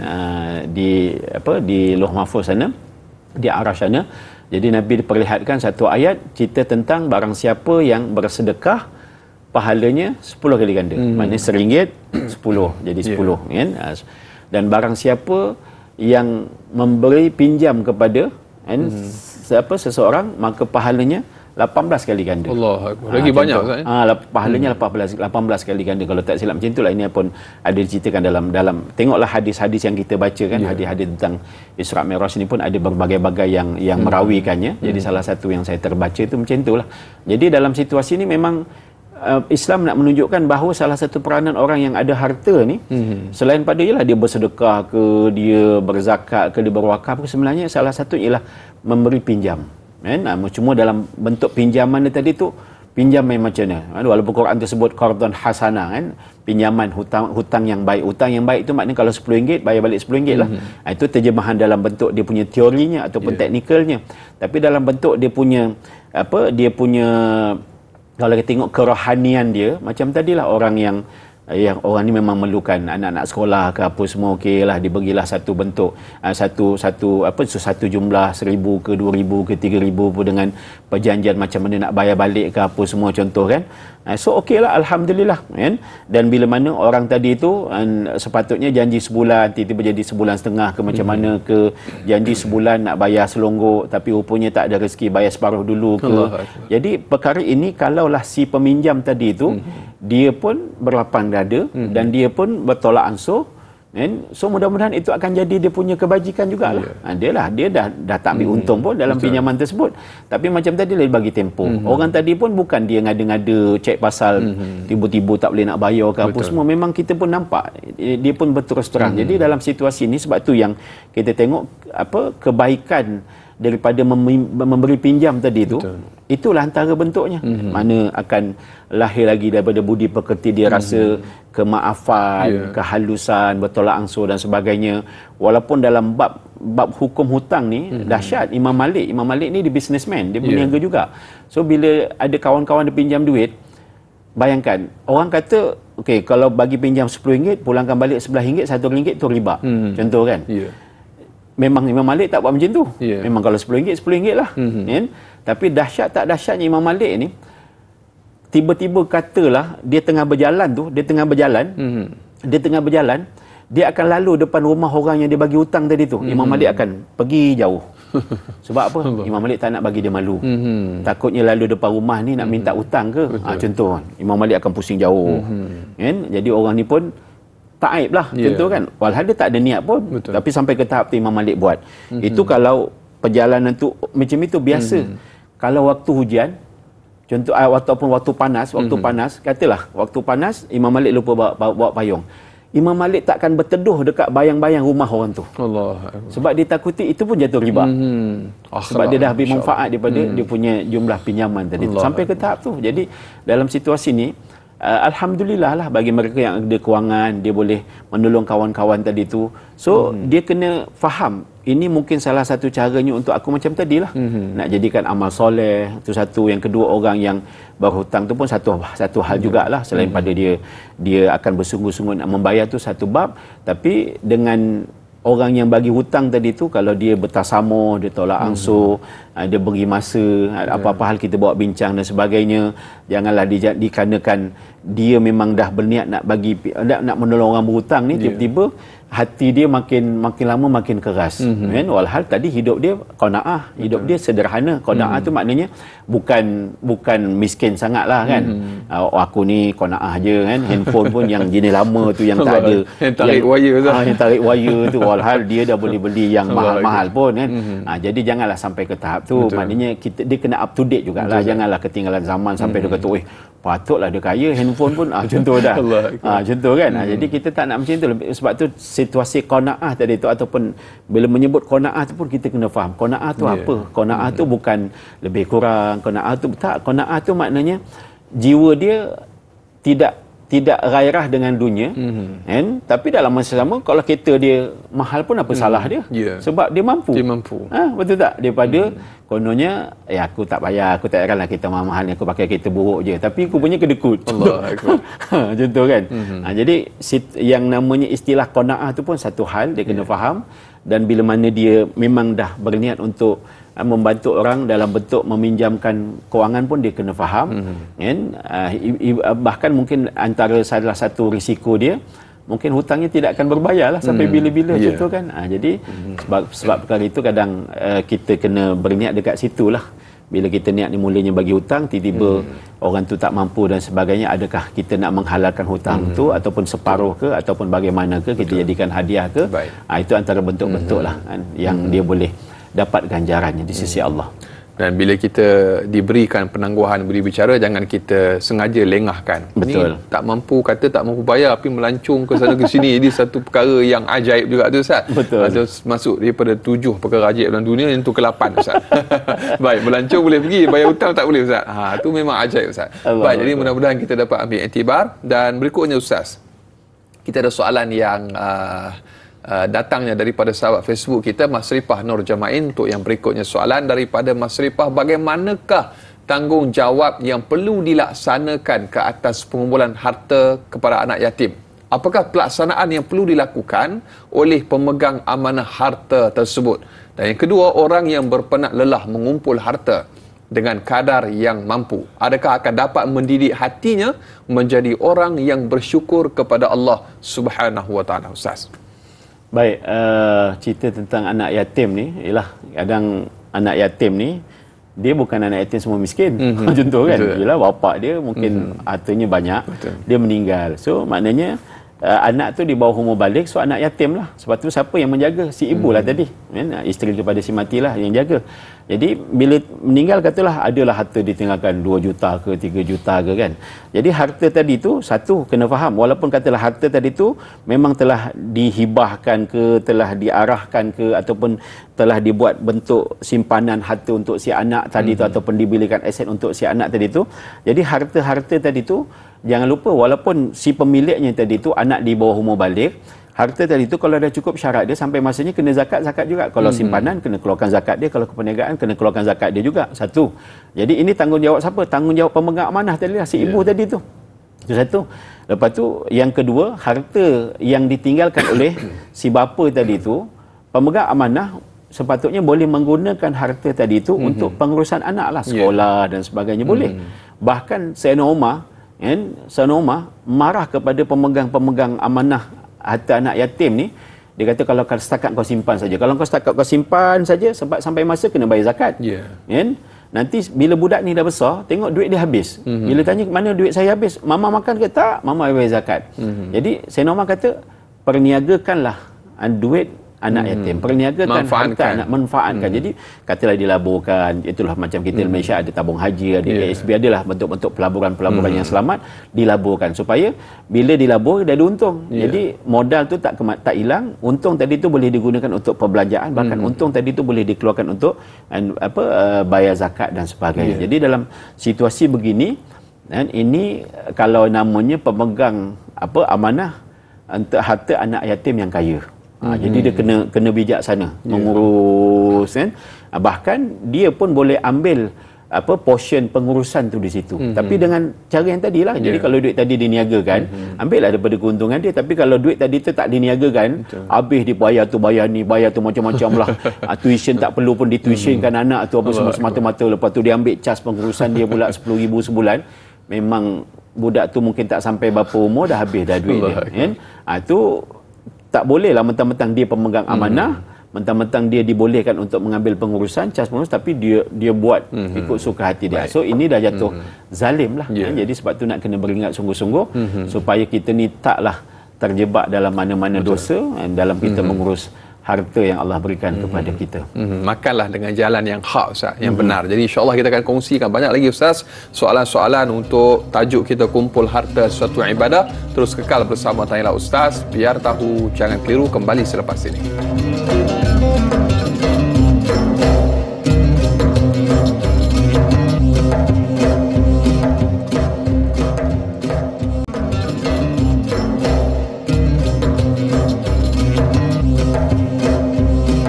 di Lauh Mahfuz sana, di Arash sana. Jadi Nabi diperlihatkan satu ayat cerita tentang barang siapa yang bersedekah pahalanya 10 kali ganda. Maknanya RM1 10 jadi 10 kan. Dan barang siapa yang memberi pinjam kepada seseorang, maka pahalanya 18 kali ganda. Allah, lagi banyak Ustaz. Pahalanya 18 kali ganda. Kalau tak silap macam itulah. Ini pun ada diceritakan dalam tengoklah hadis-hadis yang kita baca kan, hadis-hadis tentang Isra' Mi'raj ini pun ada berbagai-bagai yang merawikannya. Jadi salah satu yang saya terbaca itu macam itulah. Jadi dalam situasi ini memang Islam nak menunjukkan bahawa salah satu peranan orang yang ada harta ni, selain pada ialah dia bersedekah ke, dia berzakat ke, dia berwakaf ke, sebenarnya salah satu ialah memberi pinjam kan. Cuma dalam bentuk pinjaman dia tadi tu, pinjam macam mana, walaupun Quran tersebut qardhan hasanah kan, pinjaman hutang yang baik. Hutang yang baik tu maknanya kalau RM10 bayar balik RM10 lah. Itu terjemahan dalam bentuk dia punya teorinya ataupun teknikalnya. Tapi dalam bentuk dia punya kalau kita tengok kerohanian dia, macam tadilah orang yang orang ni memang memerlukan anak-anak sekolah ke apa semua, okeylah diberilah satu bentuk satu jumlah 1,000 ke 2,000 ke 3,000 pun dengan perjanjian macam mana nak bayar balik ke apa semua contoh kan. So okeylah, alhamdulillah kan. Dan bila mana orang tadi tu sepatutnya janji sebulan, tiba-tiba jadi sebulan setengah ke macam mana ke, janji sebulan nak bayar selonggok tapi rupanya tak ada rezeki, bayar separuh dulu ke. Jadi perkara ini kalaulah si peminjam tadi tu dia pun berlapang dada dan dia pun bertolak ansur, kan? So mudah-mudahan itu akan jadi dia punya kebajikan jugalah. Dia dah tak ambil untung pun dalam pinjaman tersebut. Tapi macam tadi dia bagi tempoh. Orang tadi pun bukan dia ngada-ngada cek pasal tiba-tiba tak boleh nak bayar ke apa semua. Memang kita pun nampak dia pun berterus terang. Jadi dalam situasi ini, sebab tu yang kita tengok kebaikan daripada memberi pinjam tadi tu. Itulah antara bentuknya. Mana akan lahir lagi daripada budi pekerti, dia rasa kemaafan, kehalusan, bertolak ansur dan sebagainya. Walaupun dalam bab hukum hutang ni dahsyat. Imam Malik ni dia businessman, dia berniaga juga. So bila ada kawan-kawan dia pinjam duit, bayangkan orang kata okey, kalau bagi pinjam RM10, pulangkan balik RM11, RM1 tu riba. Contoh kan. Memang Imam Malik tak buat macam tu. Memang kalau RM10 lah. Kan? Tapi dahsyat tak dahsyatnya Imam Malik ni, tiba-tiba katalah dia tengah berjalan, dia akan lalu depan rumah orang yang dia bagi hutang tadi tu. Imam Malik akan pergi jauh. Sebab apa? Imam Malik tak nak bagi dia malu. Takutnya lalu depan rumah ni nak minta hutang ke. Contoh, Imam Malik akan pusing jauh. Kan? Jadi orang ni pun tak aib lah. Contoh kan, walhal dia tak ada niat pun. Betul. Tapi sampai ke tahap tu Imam Malik buat. Itu kalau perjalanan tu macam itu biasa. Kalau waktu hujan, contoh ataupun waktu panas, katalah waktu panas Imam Malik lupa bawa payung. Imam Malik takkan berteduh dekat bayang-bayang rumah orang tu. Allah. Sebab dia takuti itu pun jatuh riba. Sebab dia dah habis manfaat daripada dia punya jumlah pinjaman tadi tu. Sampai ke tahap tu. Jadi dalam situasi ni alhamdulillah lah bagi mereka yang ada kewangan, dia boleh menolong kawan-kawan tadi tu. So dia kena faham ini mungkin salah satu caranya untuk aku macam tadi lah. Nak jadikan amal soleh, itu satu. Yang kedua, orang yang berhutang tu pun satu hal jugalah. Selain pada dia akan bersungguh-sungguh nak membayar tu satu bab. Tapi dengan orang yang bagi hutang tadi tu, kalau dia bertasamuh, dia tolak ansur, dia beri masa, apa-apa hal kita bawa bincang dan sebagainya, janganlah dikarenakan dia memang dah berniat nak menolong orang berhutang ni, tiba-tiba hati dia makin lama makin keras. Kan? Walhal tadi hidup dia qanaah, hidup dia sederhana. Qanaah tu maknanya bukan miskin sangatlah kan. Aku ni qanaah je kan. Handphone pun yang jenis lama tu yang tak ada yang tarik wire tu, walhal dia dah boleh beli yang mahal-mahal pun kan. Jadi janganlah sampai ke tahap tu. Maknanya dia kena up to date jugalah. Janganlah ketinggalan zaman sampai dia kata, patutlah dia kaya, handphone pun contoh dah. Contoh kan. Jadi kita tak nak macam tu. Sebab tu situasi qanaah tadi tu, ataupun bila menyebut qanaah tu pun kita kena faham qanaah tu apa. Qanaah tu bukan lebih kurang, qanaah tu tak. Qanaah tu maknanya jiwa dia tidak gairah dengan dunia, kan? Tapi dalam masa sama, kalau kereta dia mahal pun apa salah dia? Sebab dia mampu. Betul tak? Daripada kononnya, aku tak bayar, aku tak heranlah kereta mahal ni, aku pakai kereta buruk je, tapi aku punya kedekut. Allah. Contoh kan. Jadi yang namanya istilah qanaah tu pun satu hal dia kena faham. Dan bila mana dia memang dah berniat untuk membantu orang dalam bentuk meminjamkan kewangan pun dia kena faham. Kan? Bahkan mungkin antara salah satu risiko dia, mungkin hutangnya tidak akan berbayar lah sampai bila-bila. Contoh kan. Jadi sebab perkara itu kadang kita kena berniat dekat situ lah. Bila kita niat ni mulanya bagi hutang, tiba-tiba orang tu tak mampu dan sebagainya, adakah kita nak menghalalkan hutang tu, ataupun separuh ke, ataupun bagaimana ke, kita jadikan hadiah ke. Itu antara bentuk-bentuk lah kan, yang dia boleh dapat ganjarannya di sisi Allah. Dan bila kita diberikan penangguhan berbicara, jangan kita sengaja lengahkan. Betul. Ni tak mampu bayar, tapi melancung ke sana ke sini. Jadi satu perkara yang ajaib juga tu, Ustaz. Betul. Masuk daripada 7 perkara ajaib dalam dunia, yang tu ke-8, Ustaz. Baik, melancung boleh pergi, bayar hutang tak boleh, Ustaz. Tu memang ajaib, Ustaz. Baik, jadi mudah-mudahan kita dapat ambil iktibar. Dan berikutnya, Ustaz, kita ada soalan yang datangnya daripada sahabat Facebook kita, Masrifah Nur Jamain. Untuk yang berikutnya, soalan daripada Masrifah, bagaimanakah tanggungjawab yang perlu dilaksanakan ke atas pengumpulan harta kepada anak yatim? Apakah pelaksanaan yang perlu dilakukan oleh pemegang amanah harta tersebut? Dan yang kedua, orang yang berpenat lelah mengumpul harta dengan kadar yang mampu, adakah akan dapat mendidik hatinya menjadi orang yang bersyukur kepada Allah Subhanahu wa taala, Ustaz? Baik, cerita tentang anak yatim ni ialah, kadang anak yatim ni dia bukan anak yatim semua miskin. Contoh kan, ialah bapak dia mungkin hartanya banyak, dia meninggal. So maknanya anak tu di bawah umur balik, so anak yatim lah. Sebab tu siapa yang menjaga? Si ibu lah tadi, kan? Isteri kepada si mati lah yang jaga. Jadi bila meninggal, katalah adalah harta ditinggalkan 2 juta ke 3 juta ke kan. Jadi harta tadi tu, satu kena faham, walaupun katalah harta tadi tu memang telah dihibahkan ke, telah diarahkan ke, ataupun telah dibuat bentuk simpanan harta untuk si anak tadi tu, ataupun dibelikan aset untuk si anak tadi tu. Jadi harta-harta tadi tu, jangan lupa, walaupun si pemiliknya tadi tu anak di bawah umur balik, harta tadi tu kalau dah cukup syarat dia, sampai masanya kena zakat juga. Kalau simpanan, kena keluarkan zakat dia. Kalau keperniagaan, kena keluarkan zakat dia juga. Satu. Jadi ini tanggungjawab siapa? Tanggungjawab pemegang amanah tadi lah, si ibu tadi tu. Itu satu. Lepas tu, yang kedua, harta yang ditinggalkan oleh si bapa tadi tu, pemegang amanah sepatutnya boleh menggunakan harta tadi tu untuk pengurusan anak lah, sekolah dan sebagainya boleh. Bahkan Sayyidina Umar marah kepada pemegang amanah harta anak yatim ni. Dia kata, kalau setakat kau simpan saja, kalau kau setakat kau simpan saja, sebab sampai masa kena bayar zakat. Kan? nanti bila budak ni dah besar, tengok duit dia habis. Bila tanya mana duit saya habis, mama makan ke tak? Mama bayar zakat. Jadi Sayyidina Umar kata, perniagakanlah duit anak yatim, perniagakan harta anak, manfaatkan. Jadi katalah dilaburkan, itulah macam kita di Malaysia ada tabung haji, ada ASB, adalah bentuk-bentuk pelaburan-pelaburan yang selamat dilaburkan supaya bila dilabur dia ada untung. Jadi modal tu tak hilang, untung tadi tu boleh digunakan untuk perbelanjaan, bahkan untung tadi tu boleh dikeluarkan untuk bayar zakat dan sebagainya. Jadi dalam situasi begini, dan ini kalau namanya pemegang amanah untuk harta anak yatim yang kaya. Jadi dia kena bijaksana mengurus, kan. Bahkan dia pun boleh ambil portion pengurusan tu di situ. Tapi dengan cara yang tadilah. Jadi kalau duit tadi diniagakan, ambillah daripada keuntungan dia. Tapi kalau duit tadi tu tak diniagakan, habis dibayar tu, bayar ni, bayar tu, macam-macam lah. Tuition tak perlu pun dituitionkan anak tu apa semua semata-mata. Lepas tu dia ambil cas pengurusan dia pula 10,000 sebulan. Memang budak tu mungkin tak sampai berapa umur dah habis dah duit dia, kan. Itu tak boleh lah mentang-mentang dia pemegang amanah, mentang-mentang dia dibolehkan untuk mengambil pengurusan, cas pengurus, tapi dia buat ikut suka hati dia. So ini dah jatuh zalim lah. Jadi sebab tu nak kena beringat sungguh-sungguh supaya kita ni taklah terjebak dalam mana-mana dosa dalam kita mengurus harta yang Allah berikan kepada kita. Makanlah dengan jalan yang hak, Ustaz, yang benar. Jadi insya-Allah kita akan kongsikan banyak lagi, Ustaz, soalan-soalan untuk tajuk kita kumpul harta suatu ibadah. Terus kekal bersama Tanyalah Ustaz, biar tahu jangan keliru, kembali selepas ini.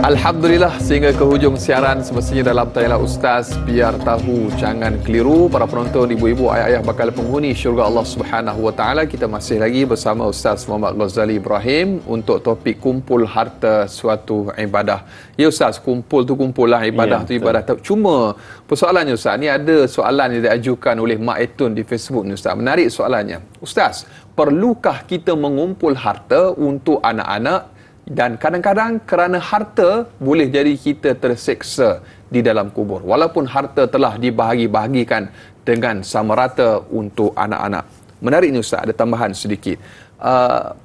Alhamdulillah, sehingga ke hujung siaran semestinya dalam Tanyalah Ustaz, biar tahu jangan keliru. Para penonton, ibu-ibu, ayah-ayah bakal penghuni syurga Allah Subhanahu Wa Taala, kita masih lagi bersama Ustaz Muhammad Ghazali Ibrahim untuk topik kumpul harta suatu ibadah. Ya Ustaz, kumpul tu kumpul lah, ibadah tu ibadah. Cuma persoalannya Ustaz, ni ada soalan yang diajukan oleh Mak Etun di Facebook ni Ustaz. Menarik soalannya. Ustaz, perlukah kita mengumpul harta untuk anak-anak? Dan kadang-kadang kerana harta boleh jadi kita terseksa di dalam kubur, walaupun harta telah dibahagi-bahagikan dengan sama rata untuk anak-anak. Menarik ni Ustaz, ada tambahan sedikit.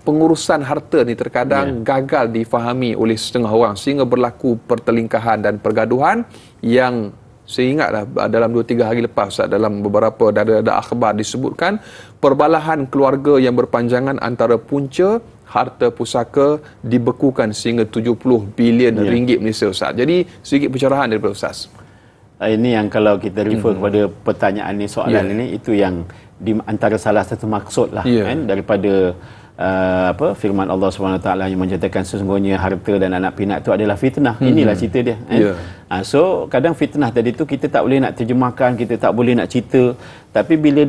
Pengurusan harta ni terkadang gagal difahami oleh setengah orang sehingga berlaku pertelingkahan dan pergaduhan yang saya ingatlah dalam 2-3 hari lepas Ustaz, dalam beberapa dada-dada akhbar disebutkan perbalahan keluarga yang berpanjangan antara punca harta pusaka dibekukan sehingga 70 bilion ringgit Malaysia, Ustaz. Jadi sedikit pencerahan daripada Ustaz. Ini yang kalau kita refer kepada pertanyaan ni, soalan ini, itu yang di antara salah satu maksud lah, kan, daripada firman Allah SWT yang menyatakan sesungguhnya harta dan anak pinak itu adalah fitnah. Inilah cerita dia, kan? So kadang fitnah tadi tu kita tak boleh nak terjemahkan, kita tak boleh nak cerita. Tapi bila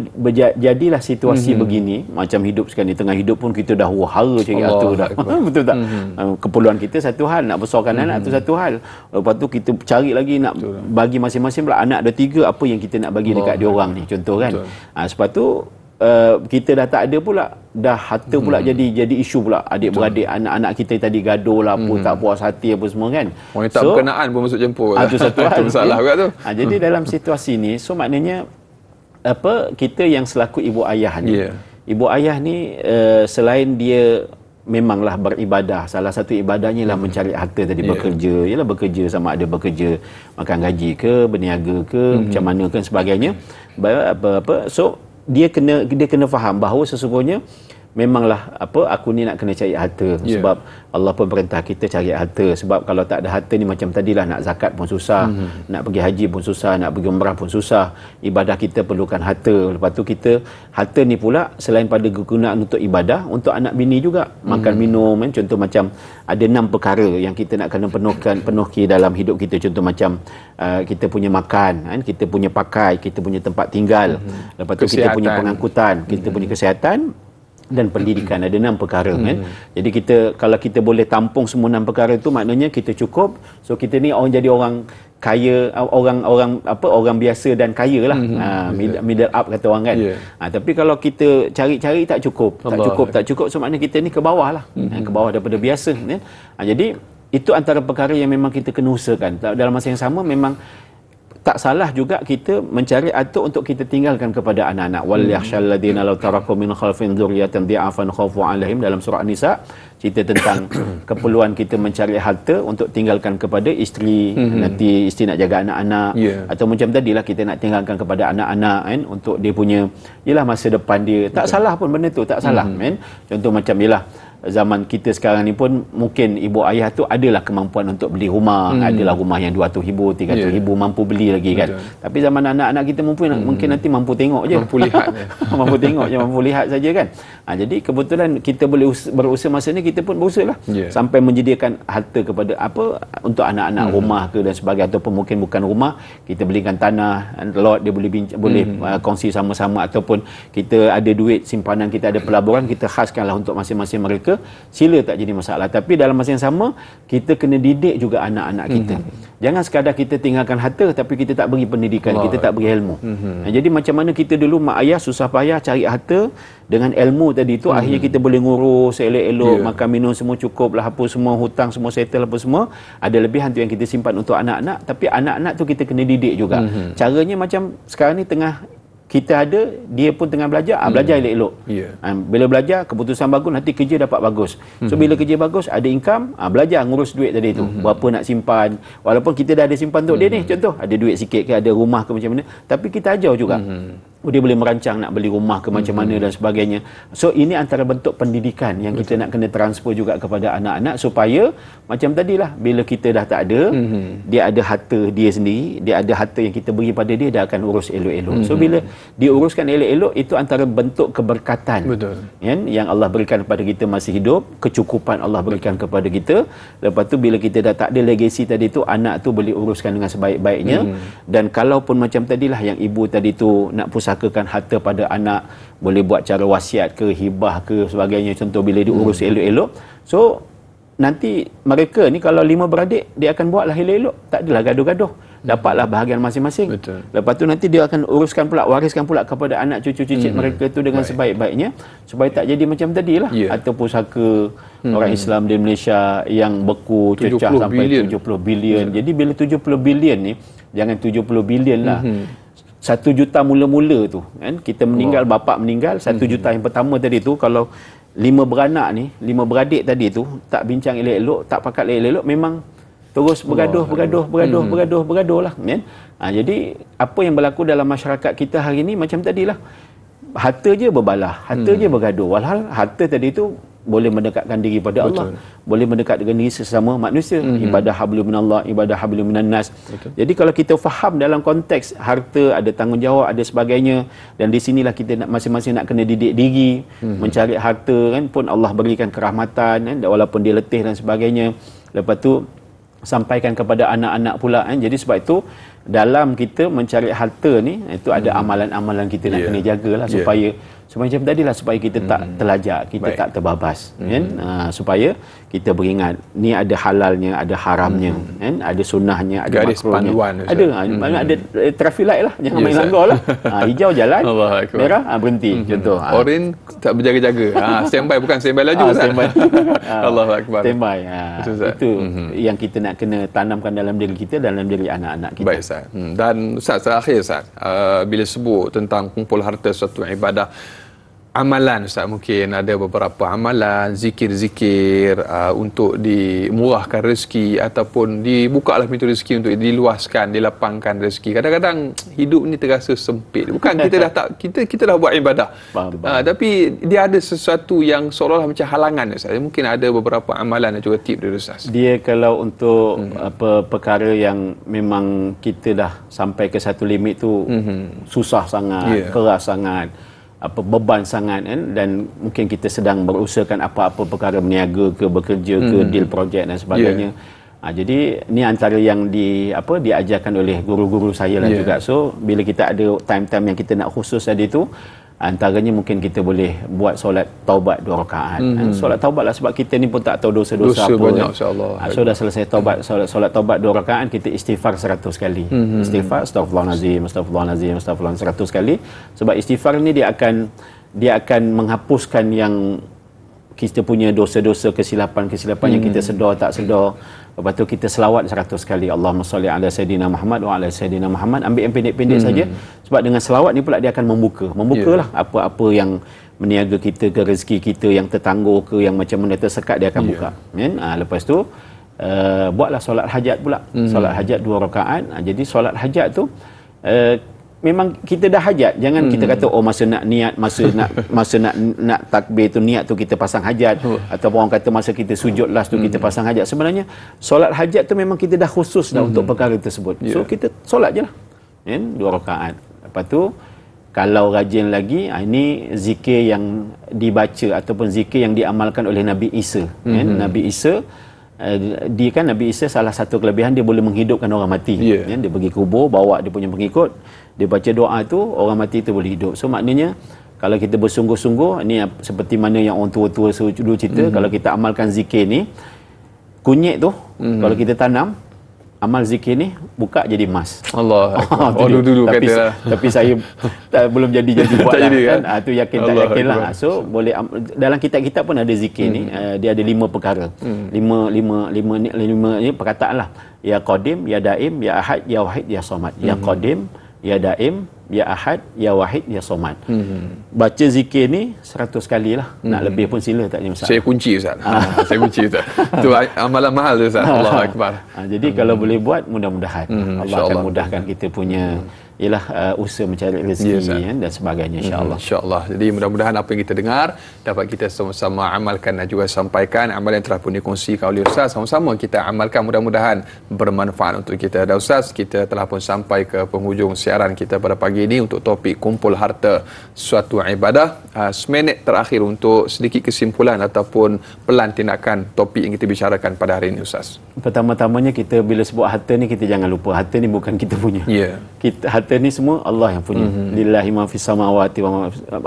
jadilah situasi begini, macam hidup sekarang, di tengah hidup pun kita dah wahara cari harta dah. Betul tak? Keperluan kita satu hal, nak besarkan anak tu satu hal. Lepas tu kita cari lagi nak bagi masing-masing pula. Anak ada 3, apa yang kita nak bagi dekat dia orang ni, contoh kan. Sebab tu kita dah tak ada pula, dah harta pula jadi isu pula. Adik-beradik, anak-anak kita tadi gaduh lah, apa tak puas hati apa semua kan. Orang tak berkenaan pun masuk campur. Itu satu hal. Masalah juga tu. Jadi dalam situasi ni, so maknanya kita yang selaku ibu ayah ni, ibu ayah ni selain dia memanglah beribadah, salah satu ibadahnya lah mencari harta tadi, bekerja, ialah bekerja, sama ada bekerja makan gaji ke, berniaga ke, macam mana kan sebagainya. So dia kena faham bahawa sesungguhnya memanglah aku ni nak kena cari harta, sebab Allah pun perintah kita cari harta. Sebab kalau tak ada harta ni, macam tadilah, nak zakat pun susah, nak pergi haji pun susah, nak pergi umrah pun susah. Ibadah kita perlukan harta. Lepas tu harta ni pula selain pada kegunaan untuk ibadah, untuk anak bini juga, makan minum kan. Contoh macam ada 6 perkara yang kita nak kena penuhi dalam hidup kita. Contoh macam kita punya makan kan, kita punya pakai, kita punya tempat tinggal, lepas tu kita punya pengangkutan, kita punya kesihatan dan pendidikan. Ada 6 perkara kan. Jadi kalau kita boleh tampung semua 6 perkara itu, maknanya kita cukup. So kita ni jadi orang kaya, orang biasa dan kaya lah. Middle up kata orang kan. Tapi kalau kita cari-cari tak cukup. So maknanya kita ni ke bawah lah. Ke bawah daripada biasa kan. Jadi itu antara perkara yang memang kita kena usahakan. Dalam masa yang sama memang tak salah juga kita mencari harta untuk kita tinggalkan kepada anak-anak. Wal yakhshal ladina law taraku min khalfin dzurriyyatan dhi'afan khafu 'alaihim, dalam surah An-Nisa cerita tentang keperluan kita mencari harta untuk tinggalkan kepada isteri, nanti isteri nak jaga anak-anak, atau macam tadilah kita nak tinggalkan kepada anak-anak kan, untuk dia punya yalah masa depan dia. Tak salah pun benda tu, tak salah kan. Contoh macam yalah zaman kita sekarang ni pun mungkin ibu ayah tu adalah kemampuan untuk beli rumah, adalah rumah yang 200,000, 300,000 mampu beli lagi kan. Tapi zaman anak-anak kita mungkin nanti mampu tengok je, mampu lihat je. mampu tengok je, mampu lihat saja kan. Jadi kebetulan kita boleh berusaha masa ni, kita pun berusaha lah sampai menyediakan harta kepada apa untuk anak-anak, rumah ke dan sebagainya, ataupun mungkin bukan rumah, kita belikan tanah, lot dia boleh kongsi sama-sama, ataupun kita ada duit simpanan, kita ada pelaburan, kita khaskanlah untuk masing-masing mereka, sila, tak jadi masalah. Tapi dalam masa yang sama kita kena didik juga anak-anak kita. Jangan sekadar kita tinggalkan harta tapi kita tak beri pendidikan, kita tak beri ilmu. Jadi macam mana kita dulu mak ayah susah payah cari harta, dengan ilmu tadi tu akhirnya kita boleh ngurus elok-elok, makan minum semua cukup lah, apa semua hutang semua settle, apa semua ada lebihan tu yang kita simpan untuk anak-anak. Tapi anak-anak tu kita kena didik juga. Caranya macam sekarang ni tengah kita ada, dia pun tengah belajar, belajar elok-elok. Bila belajar, keputusan bagus, nanti kerja dapat bagus. So bila kerja bagus, ada income, belajar ngurus duit tadi tu. Berapa nak simpan, walaupun kita dah ada simpan untuk dia ni, contoh ada duit sikit ke, ada rumah ke macam mana, tapi kita ajar juga. Dia boleh merancang nak beli rumah ke macam mana dan sebagainya. So ini antara bentuk pendidikan yang kita nak kena transfer juga kepada anak-anak, supaya macam tadilah, bila kita dah tak ada, dia ada harta dia sendiri, dia ada harta yang kita beri pada dia, dia akan urus elok-elok. So bila diuruskan elok-elok, itu antara bentuk keberkatan yang Allah berikan kepada kita masa hidup, kecukupan Allah berikan kepada kita. Lepas tu bila kita dah tak ada legacy tadi tu, anak tu boleh uruskan dengan sebaik-baiknya. Dan kalaupun macam tadilah yang ibu tadi tu nak pusakakan harta pada anak, boleh buat cara wasiat ke, hibah ke sebagainya, contoh bila diurus elok-elok. So nanti mereka ni kalau 5 beradik, dia akan buatlah elok-elok, tak adalah gaduh-gaduh, dapatlah bahagian masing-masing. Lepas tu nanti dia akan uruskan pula, wariskan pula kepada anak cucu cicit mereka tu dengan sebaik-baiknya, supaya tak jadi macam tadilah atau pusaka orang Islam di Malaysia yang beku cecah sampai 70 bilion. Jadi bila 70 bilion ni, jangan 70 bilion lah, 1 juta mula-mula tu kan, kita meninggal, bapak meninggal, 1 juta yang pertama tadi tu, kalau 5 beranak ni, 5 beradik tadi tu tak bincang elok-elok, tak pakat elok-elok, memang terus bergaduh lah kan. Jadi apa yang berlaku dalam masyarakat kita hari ni macam tadilah, harta je berbalah, harta je bergaduh, walhal harta tadi tu boleh mendekatkan diri pada Allah, boleh mendekat dengan diri sesama manusia. Ibadah hablum minallah, ibadah hablum minan nas. Jadi kalau kita faham dalam konteks harta, ada tanggungjawab, ada sebagainya, dan di sinilah kita nak masing-masing nak kena didik diri, mencari harta kan, pun Allah berikan kerahmatan kan, walaupun dia letih dan sebagainya. Lepas tu sampaikan kepada anak-anak pula kan. Jadi sebab itu dalam kita mencari harta ni, itu ada amalan-amalan kita nak kena jagalah, supaya macam tadilah, supaya kita tak terlajak, kita tak terbabas kan. Supaya kita beringat ni ada halalnya, ada haramnya kan, ada sunnahnya, ada makruhnya, ada traffic light lah, jangan main langgar lah. Hijau jalan, merah berhenti, contoh. Oren tak berjaga-jaga, standby, bukan standby laju, standby. Allahu akbar, standby. Itu yang kita nak kena tanamkan dalam diri kita, dalam diri anak-anak kita. Baik Ustaz. Dan Ustaz, terakhir Ustaz, bila sebut tentang kumpul harta suatu ibadah, amalan Ustaz, mungkin ada beberapa amalan, zikir-zikir untuk dimurahkan rezeki, ataupun dibukalah pintu rezeki untuk diluaskan, dilapangkan rezeki. Kadang-kadang hidup ni terasa sempit. Bukan kita dah tak, kita dah buat ibadah. Tapi dia ada sesuatu yang seolah-olah macam halangan Ustaz. Mungkin ada beberapa amalan dan juga tip dari Ustaz. Dia kalau untuk perkara yang memang kita dah sampai ke satu limit tu, susah sangat, keras sangat, beban sangat kan, dan mungkin kita sedang berusahakan apa-apa perkara berniaga ke, bekerja ke, deal projek dan sebagainya. Jadi ni antara yang diajarkan oleh guru-guru saya lah juga. So bila kita ada time-time yang kita nak khusus tadi tu, antaranya mungkin kita boleh buat solat taubat 2 rakaat. Solat taubat lah, sebab kita ni pun tak tahu dosa-dosa apa banyak, kan. insya-Allah. So dah selesai taubat, solat taubat 2 rakaat, kita istighfar 100 kali. Istighfar astagfirullahalazim, astagfirullahalazim, astagfirullahalazim 100 kali. Sebab istighfar ni dia akan menghapuskan yang kita punya dosa-dosa, kesilapan-kesilapan yang kita sedar tak sedar. Lepas tu kita selawat 100 kali, Allahumma salli ala Sayyidina Muhammad wa ala Sayyidina Muhammad. Ambil yang pendek-pendek saja. Sebab dengan selawat ni pula dia akan membukalah apa-apa yang meniaga kita ke, rezeki kita yang tertangguh ke, yang macam mana tersekat, dia akan buka. Kan? Lepas tu buatlah solat hajat pula. Solat hajat 2 rakaat. Jadi solat hajat tu memang kita dah hajat. Jangan kita kata masa nak niat, masa nak takbir tu niat tu kita pasang hajat, ataupun orang kata masa kita sujud last tu kita pasang hajat. Sebenarnya solat hajat tu memang kita dah khusus dah untuk perkara tersebut. So kita solat je lah. 2 rakaat. Lepas tu kalau rajin lagi, ini zikir yang dibaca ataupun zikir yang diamalkan oleh Nabi Isa. Nabi Isa, Nabi Isa salah satu kelebihan, dia boleh menghidupkan orang mati. Dia pergi kubur, bawa dia punya pengikut, dia baca doa tu, orang mati tu boleh hidup. So maknanya kalau kita bersungguh-sungguh, ni seperti mana yang orang tua-tua dulu cerita, kalau kita amalkan zikir ni, kunyit tu kalau kita tanam, amal zikir ni buka jadi emas. Allah. Dulu tapi saya belum jadi buat lah, kan. Tu yakin tak yakin lah. So boleh dalam kitab-kitab pun ada zikir ni, dia ada 5 perkara. 5 ni perkataan lah. Ya Qadim, Ya Daim, Ya Ahad, Ya Wahid, Ya Samad. Ya Qadim, Ya Daim, Ya Ahad, Ya Wahid, Ya Samad. Baca zikir ni 100 kali lah. Nak lebih pun sila, tak ada masalah. Saya kunci Ustaz. Saya kunci Ustaz. Itu amalan mahal tu Ustaz. Allahu Akbar. Jadi kalau boleh buat, mudah-mudahan Allah akan mudahkan kita punya usaha mencari rezeki dan sebagainya, insya-Allah. Insya-Allah. Jadi mudah-mudahan apa yang kita dengar dapat kita sama-sama amalkan dan juga sampaikan. Amalan yang telah pun dikongsikan oleh Ustaz, sama-sama kita amalkan, mudah-mudahan bermanfaat untuk kita. Dan Ustaz, kita telah pun sampai ke penghujung siaran kita pada pagi ini untuk topik kumpul harta suatu ibadah. Seminit terakhir untuk sedikit kesimpulan ataupun pelan tindakan topik yang kita bicarakan pada hari ini, Ustaz. Pertama-tamanya, kita bila sebut harta ni, kita jangan lupa harta ni bukan kita punya. Harta ni semua Allah yang punya. Lillahi ma fis samawati wa ma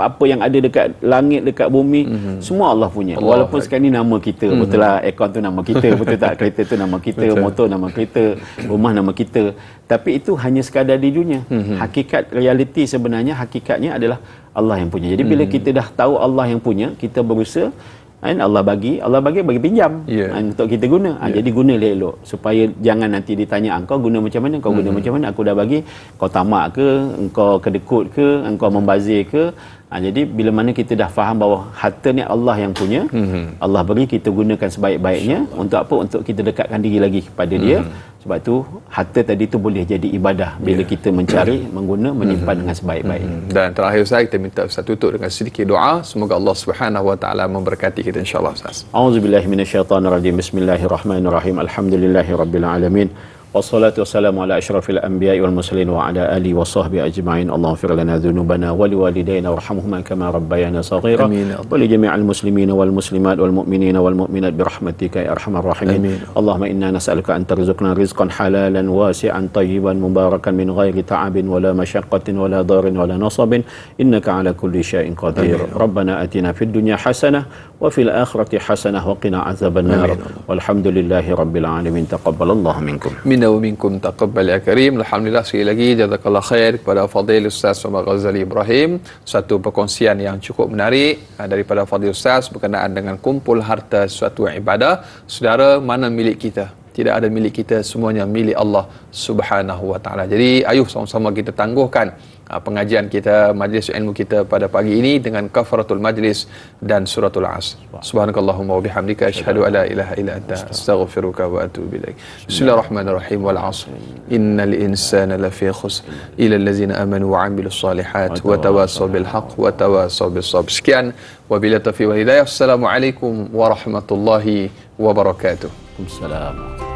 apa yang ada dekat langit, dekat bumi, semua Allah punya. Walaupun sekarang ni nama kita, betul lah, akaun tu nama kita, betul tak, kereta tu nama kita, motor nama kita, rumah nama kita, tapi itu hanya sekadar di dunia. Hakikat realiti sebenarnya, hakikatnya adalah Allah yang punya. Jadi bila kita dah tahu Allah yang punya, kita berusaha, Allah bagi pinjam untuk kita guna. Jadi guna elok supaya jangan nanti ditanya, kau guna macam mana, kau guna macam mana, aku dah bagi, kau tamak ke, engkau kedekut ke, engkau membazir ke. Jadi bila mana kita dah faham bahawa harta ni Allah yang punya, Allah beri, kita gunakan sebaik-baiknya. Untuk apa? Untuk kita dekatkan diri lagi kepada Dia. Sebab tu harta tadi tu boleh jadi ibadah bila kita mencari, mengguna, menyimpan dengan sebaik-baiknya. Dan terakhir Ustaz, kita minta Ustaz tutup dengan sedikit doa. Semoga Allah Subhanahu Wa Taala memberkati kita, insya-Allah Ustaz. A'udzubillahi minasyaitonirrajim. Bismillahirrahmanirrahim. Alhamdulillahirabbil alamin. Wassalatu wassalamu ala asyrafil anbiya'i wal mursalin wa ala alihi wa sahbihi ajma'in. Allahumma lana dhunubana wa liwalidayna warhamhuma kama rabbayana saghira. Wa li jami'il muslimina wal muslimat wal mu'minina wal mu'minat bi rahmatika ya arhamar rahimin. Allahumma inna nas'aluka an tarzuqna rizqan halalan wasi'an tayyiban mubarakan min ghairi ta'abin wala masyaqqatin wala darin wala nasabin innaka ala kulli syai'in qadir. Rabbana atina fid dunya hasanah wa fil akhirati hasanah wa qina azaban nar. Walhamdulillahi rabbil alamin. Taqabbalallahu minkum. Wa minkum taqabbal ya karim. Alhamdulillah, sekali lagi jazakallah khair kepada Fadil Ustaz Muhammad Ghazali Ibrahim. Satu perkongsian yang cukup menarik daripada Fadil Ustaz berkenaan dengan kumpul harta suatu ibadah. Saudara, mana milik kita? Tidak ada milik kita, semuanya milik Allah Subhanahu Wa Taala. Jadi ayuh sama-sama kita tangguhkan pengajian kita, majlis ilmu kita pada pagi ini dengan kafaratul majlis dan suratul asr. Subhanakallahumma wa bihamdika asyhadu an la ilaha illa anta astaghfiruka wa atubu ilaik. Bismillahirrahmanirrahim. Wal 'asr. Innal insana lafi khusr illa allazina amanu wa 'amilus solihat wa tawassaw bil haqq wa tawassaw bis sabr. Sekian, wabillahi taufiq wal hidayah. Assalamualaikum warahmatullahi wabarakatuh. Waalaikumsalam.